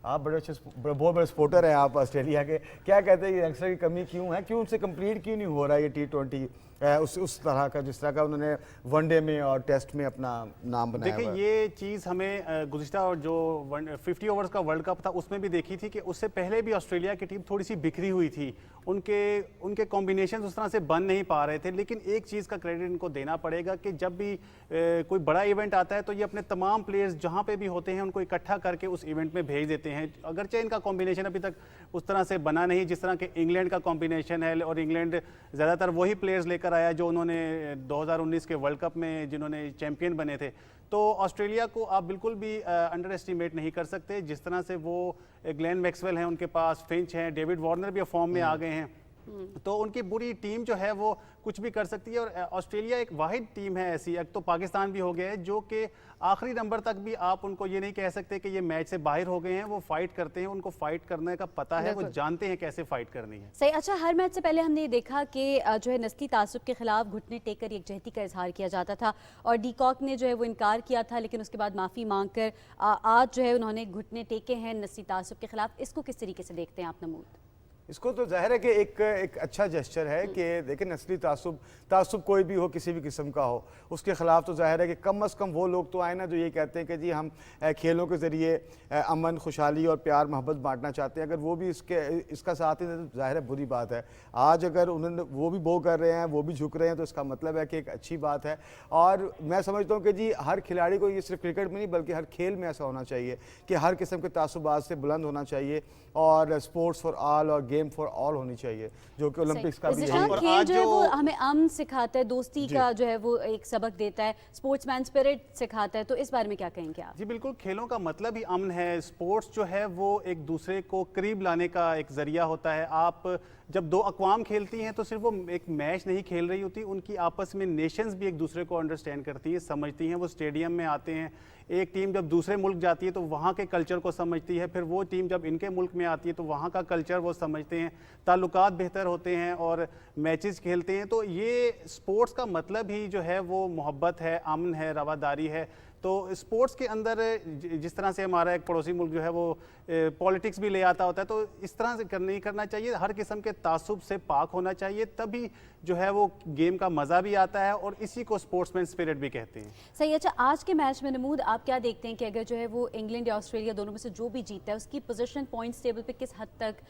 Speaker 17: आप बड़े अच्छे बहुत बड़े स्पोर्टर हैं आप ऑस्ट्रेलिया के, क्या कहते हैं यंगस्टर की कमी क्यों है, क्यों उनसे कंप्लीट क्यों नहीं हो रहा है ये T20 उस तरह का जिस तरह का उन्होंने वनडे में और टेस्ट में अपना नाम बनाया?
Speaker 16: देखिए, ये चीज़ हमें गुज़िश्ता जो 50 ओवर्स का वर्ल्ड कप था उसमें भी देखी थी कि उससे पहले भी ऑस्ट्रेलिया की टीम थोड़ी सी बिखरी हुई थी, उनके कॉम्बिनेशन उस तरह से बन नहीं पा रहे थे। लेकिन एक चीज़ का क्रेडिट इनको देना पड़ेगा कि जब भी कोई बड़ा इवेंट आता है तो ये अपने तमाम प्लेयर्स जहाँ पे भी होते हैं उनको इकट्ठा करके उस इवेंट में भेज देते हैं। अगरचे इनका कॉम्बिनेशन अभी तक उस तरह से बना नहीं जिस तरह के इंग्लैंड का कॉम्बिनेशन है, और इंग्लैंड ज़्यादातर वही प्लेयर्स लेकर आया जो उन्होंने 2019 के वर्ल्ड कप में जिन्होंने चैंपियन बने थे। तो ऑस्ट्रेलिया को आप बिल्कुल भी अंडर एस्टिमेट नहीं कर सकते। जिस तरह से वो ग्लेन मैक्सवेल हैं, उनके पास फिंच हैं, डेविड वार्नर भी फॉर्म में आ गए हैं, تو ان کی بری ٹیم جو ہے وہ کچھ بھی کر سکتی ہے. اور آسٹریلیا ایک واحد ٹیم ہے ایسی, ایک تو پاکستان بھی ہو گیا ہے جو کہ آخری نمبر تک بھی آپ ان کو یہ نہیں کہہ سکتے کہ یہ میچ سے باہر ہو گئے ہیں. وہ فائٹ کرتے ہیں, ان کو فائٹ کرنے کا پتہ ہے, وہ جانتے ہیں کیسے فائٹ کرنی ہے.
Speaker 15: صحیح. اچھا, ہر میچ سے پہلے ہم نے یہ دیکھا کہ جو ہے نسلی تعصب کے خلاف گھٹنے ٹیک کر یکجہتی کا اظہار کیا جاتا تھا, اور ڈی کاک نے جو ہے وہ انکار کیا تھا, لیکن اس کے بعد معافی مانگ کر آج جو ہے انہوں نے گھٹنے ٹیکے ہیں نسلی تعصب کے خلاف. اس کو کس طریقے سے دیکھتے ہیں آپ نمود؟
Speaker 17: اس کو تو ظاہر ہے کہ ایک اچھا جسچر ہے کہ دیکھیں نسلی تعصب کوئی بھی ہو, کسی بھی قسم کا ہو, اس کے خلاف تو ظاہر ہے کہ کم از کم وہ لوگ تو آئے نا جو یہ کہتے ہیں کہ جی ہم کھیلوں کے ذریعے امن, خوشحالی اور پیار محبت بانٹنا چاہتے ہیں. اگر وہ بھی اس کا ساتھ ہی تو ظاہر ہے بری بات ہے. آج اگر وہ بھی بو کر رہے ہیں, وہ بھی جھک رہے ہیں, تو اس کا مطلب ہے کہ ایک اچھی بات ہے. اور میں سمجھتا ہوں کہ جی ہر کھلاڑی کو, یہ صرف کرکٹ میں نہیں بلکہ ہر کھیل میں ایسا ہونا چاہیے کہ ہر قسم کے تعصبات سے بلند ہونا چاہیے, اور اسپورٹس فار آل اور گیم فار آل ہونی چاہیے, جو کہ اولمپکس کا بھی ہے.
Speaker 15: کھیل جو ہے وہ ہمیں امن سکھاتا ہے, دوستی کا جو ہے وہ ایک سبق دیتا ہے, اسپورٹس مین اسپرٹ سکھاتا ہے. تو اس بارے میں کیا کہیں گے آپ؟
Speaker 16: جی بالکل, کھیلوں کا مطلب ہی امن ہے. اسپورٹس جو ہے وہ ایک دوسرے کو قریب لانے کا ایک ذریعہ ہوتا ہے. آپ جب دو اقوام کھیلتی ہیں تو صرف وہ ایک میچ نہیں کھیل رہی ہوتی, ان کی آپس میں نیشنز بھی ایک دوسرے کو انڈرسٹینڈ کرتی ہیں, سمجھتی ہیں. وہ اسٹیڈیم میں آتے ہیں, ایک ٹیم جب دوسرے ملک جاتی ہے تو وہاں کے کلچر کو سمجھتی ہے, پھر وہ ٹیم جب ان کے ملک میں آتی ہے تو وہاں کا کلچر وہ سمجھتے ہیں, تعلقات بہتر ہوتے ہیں اور میچز کھیلتے ہیں. تو یہ اسپورٹس کا مطلب ہی جو ہے وہ محبت ہے, امن ہے, رواداری ہے. تو اسپورٹس کے اندر جس طرح سے ہمارا ایک پڑوسی ملک جو ہے وہ پولیٹکس بھی لے آتا ہوتا ہے, تو اس طرح سے نہیں کرنا چاہیے. ہر قسم کے تعصب سے پاک ہونا چاہیے, تبھی جو ہے وہ گیم کا مزہ بھی آتا ہے, اور اسی کو اسپورٹس مین اسپرٹ بھی کہتے ہیں.
Speaker 15: صحیح. اچھا, آج کے میچ میں نمود آپ کیا دیکھتے ہیں کہ اگر جو ہے وہ انگلینڈ یا آسٹریلیا دونوں میں سے جو بھی جیتا ہے اس کی پوزیشن پوائنٹس ٹیبل پہ کس حد تک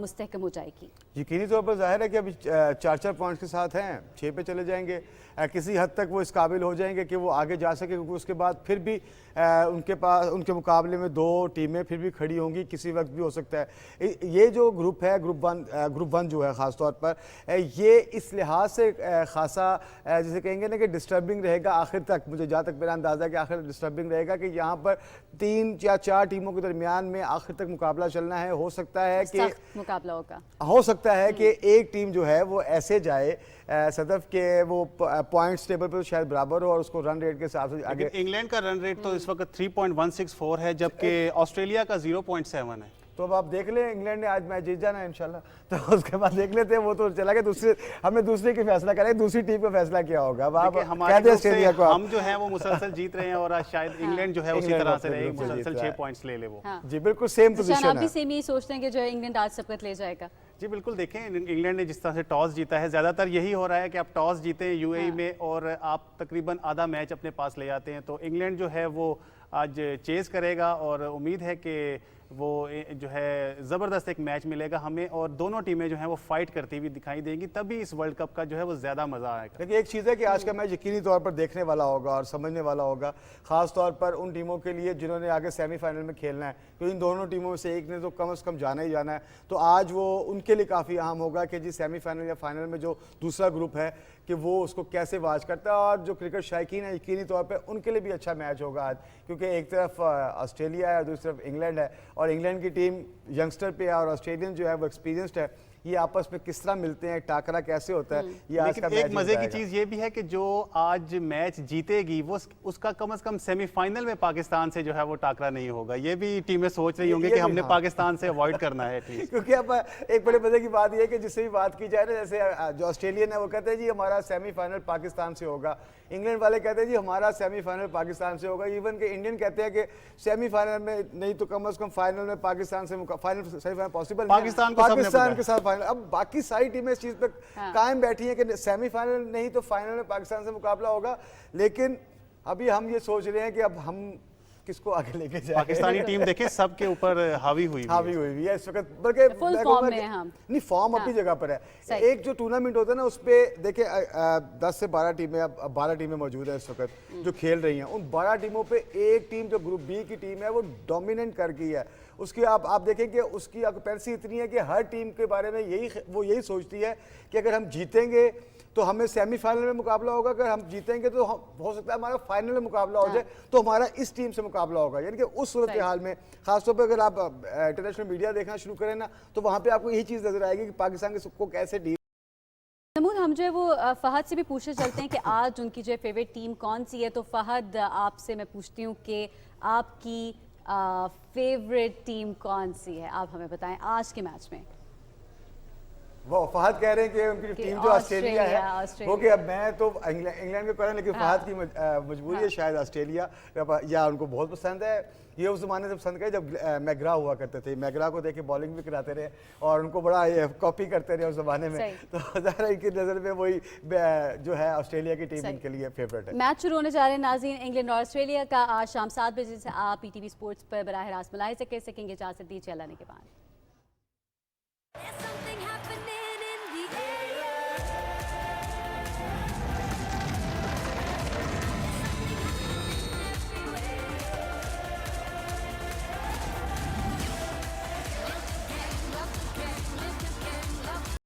Speaker 15: مستحکم ہو جائے گی؟
Speaker 17: یقینی طور پر ظاہر ہے کہ ابھی 4 پوائنٹس کے ساتھ ہیں, 6 پہ چلے جائیں گے. کسی حد تک وہ اس قابل ہو جائیں گے کہ وہ آگے جا سکے, کیونکہ اس کے بعد پھر بھی ان کے مقابلے میں 2 ٹیمیں پھر بھی کھڑی ہوں گی, کسی وقت بھی ہو سکتا ہے. یہ جو گروپ ہے, گروپ 1 جو ہے خاص طور پر, یہ اس لحاظ سے خاصا جسے کہیں گے نا کہ ڈسٹربنگ رہے گا آخر تک. مجھے جہاں تک میرا اندازہ ہے کہ آخر ڈسٹربنگ رہے گا کہ یہاں پر 3 یا 4 ٹیموں کے درمیان میں آخر تک مقابلہ چلنا ہے. ہو سکتا ہے کہ
Speaker 15: مقابلہ ہوگا,
Speaker 17: ہو سکتا ہے کہ ایک ٹیم جو ہے وہ ایسے جائے صدف کے وہ پوائنٹس ٹیبل پر شاید برابر ہو, اور اس کو رن ریٹ کے حساب سے آگے.
Speaker 16: انگلینڈ کا رن ریٹ تو اس وقت 3.164 ہے, جبکہ آسٹریلیا کا 0.7 ہے.
Speaker 17: تو اب آپ دیکھ لیں, انگلینڈ نے آج میچ جیت جانا ہے انشاءاللہ, تو اس کے بعد دیکھ لیتے ہیں. وہ تو چلا گیا, ہم نے دوسرے کی فیصلہ کریں, دوسری ٹیم کا فیصلہ کیا ہوگا. اب آپ کہتے ہیں آسٹریلیا کو,
Speaker 16: ہم جو ہیں وہ مسلسل جیت رہے ہیں, اور شاید انگلینڈ جو ہے اسی طرح سے رہے, مسلسل 6 پوائنٹس لے لے وہ.
Speaker 17: جی بالکل سیم پوزیشن ہے.
Speaker 15: آپ بھی سیم ہی سوچتے ہیں کہ جو ہے انگلینڈ آج سبقت لے جائے گا؟
Speaker 16: جی بالکل, دیکھیں انگلینڈ نے جس طرح سے ٹاس جیتا ہے, زیادہ تر یہی ہو رہا ہے کہ آپ ٹاس جیتے ہیں UAE میں, اور آپ تقریباً آدھا میچ اپنے پاس لے آتے ہیں. تو انگلینڈ جو ہے وہ آج چیز کرے گا, اور امید ہے کہ وہ جو ہے زبردست ایک میچ ملے گا ہمیں, اور دونوں ٹیمیں جو ہیں وہ فائٹ کرتی ہوئی دکھائی دیں گی, تبھی اس ورلڈ کپ کا جو ہے وہ زیادہ مزہ آئے گا.
Speaker 17: لیکن ایک چیز ہے کہ آج کا میچ یقینی طور پر دیکھنے والا ہوگا اور سمجھنے والا ہوگا, خاص طور پر ان ٹیموں کے لیے جنہوں نے آگے سیمی فائنل میں کھیلنا ہے, کیونکہ ان دونوں ٹیموں میں سے ایک نے تو کم از کم جانا ہی جانا ہے. تو آج وہ ان کے لیے کافی اہم ہوگا کہ جی سیمی فائنل یا فائنل میں جو دوسرا گروپ ہے کہ وہ اس کو کیسے واچ کرتا ہے. اور جو کرکٹ شائقین ہیں یقینی طور پہ ان کے لیے بھی اچھا میچ ہوگا آج, کیونکہ ایک طرف آسٹریلیا ہے اور دوسری طرف انگلینڈ ہے, اور انگلینڈ کی ٹیم ینگسٹر پہ ہے اور آسٹریلین جو ہے وہ ایکسپیرینسڈ ہے. یہ آپس میں کس طرح ملتے ہیں, ٹاکرا کیسے ہوتا ہے, یہ آج کا میچ.
Speaker 16: ایک مزے کی چیز یہ بھی ہے کہ جو آج میچ جیتے گی وہ اس کا کم از کم سیمی فائنل میں پاکستان سے جو ہے وہ ٹاکرا نہیں ہوگا. یہ بھی ٹیمیں سوچ رہی ہوں گی کہ ہم نے پاکستان سے اوائڈ کرنا ہے.
Speaker 17: کیونکہ اب ایک بڑے مزے کی بات یہ ہے کہ جس سے بھی بات کی جائے نا, جیسے جو آسٹریلین ہے وہ کہتے ہیں جی ہمارا سیمی فائنل پاکستان سے ہوگا, انگلینڈ والے کہتے ہیں جی ہمارا سیمی فائنل پاکستان سے ہوگا. ایون کہ انڈین کہتے ہیں کہ سیمی فائنل میں نہیں تو کم از کم فائنل میں پاکستان سے final semi final possible Pakistan کے ساتھ فائنل. اب باقی ساری ٹیمیں اس چیز پہ قائم بیٹھی ہیں کہ سیمی فائنل نہیں تو فائنل میں پاکستان سے مقابلہ ہوگا. لیکن ابھی ہم یہ سوچ رہے ہیں کہ اب ہم کس کو آگے لے کے جائیں.
Speaker 16: پاکستانی ٹیم دیکھیں سب کے اوپر حاوی ہوئی
Speaker 17: ہے اس وقت, بلکہ نہیں فارم اپنی جگہ پر ہے. ایک جو ٹورنامنٹ ہوتا ہے نا اس پہ دیکھیں 10 سے 12 ٹیمیں, اب 12 ٹیمیں موجود ہیں اس وقت جو کھیل رہی ہیں. ان 12 ٹیموں پہ ایک ٹیم جو گروپ بی کی ٹیم ہے وہ ڈومیننٹ کر گئی ہے. اس کی آپ دیکھیں کہ اس کی آکوپینسی اتنی ہے کہ ہر ٹیم کے بارے میں وہ یہی سوچتی ہے کہ اگر ہم جیتیں گے تو ہمیں سیمی فائنل میں مقابلہ ہوگا, اگر ہم جیتیں گے تو ہو سکتا ہے ہمارا فائنل میں مقابلہ ہو جائے, تو ہمارا اس ٹیم سے مقابلہ ہوگا. یعنی کہ اس صورتحال میں خاص طور پہ اگر آپ انٹرنیشنل میڈیا دیکھنا شروع کریں نا, تو وہاں پہ آپ کو یہی چیز نظر آئے گی کہ پاکستان کے کو کیسے ڈیل.
Speaker 15: نمود, ہم جو ہے وہ فہد سے بھی پوچھنے چلتے ہیں کہ آج ان کی جو ہے فیوریٹ ٹیم کون سی ہے. تو فہد, آپ سے میں پوچھتی ہوں کہ آپ کی فیوریٹ ٹیم کون سی ہے, آپ ہمیں بتائیں آج کے میچ میں.
Speaker 17: وہ فہد کہہ رہے ہیں کہ ان کی ٹیم جو آسٹریلیا ہے, وہ کہ اب میں تو انگلینڈ کو کہہ رہا ہوں, لیکن فہد کی مجبوری ہے شاید آسٹریلیا, یا ان کو بہت پسند ہے. یہ اس زمانے سے پسند کرے جب میگرا ہوا کرتے تھے, میگرا کو دیکھ کے بالنگ بھی کراتے رہے اور ان کو بڑا کاپی کرتے رہے اس زمانے میں. تو ظاہر ہے کی نظر میں وہی جو ہے آسٹریلیا کی ٹیم ان کے لیے فیوریٹ ہے.
Speaker 15: میچ شروع ہونے جا رہے ہیں ناظرین, انگلینڈ اور آسٹریلیا کا. آج شام 7 بجے سے آپ پی ٹی وی اسپورٹس پر براہ راست ملاحظہ کر سکیں گے. اجازت دیجیے اللہ نے کے بعد.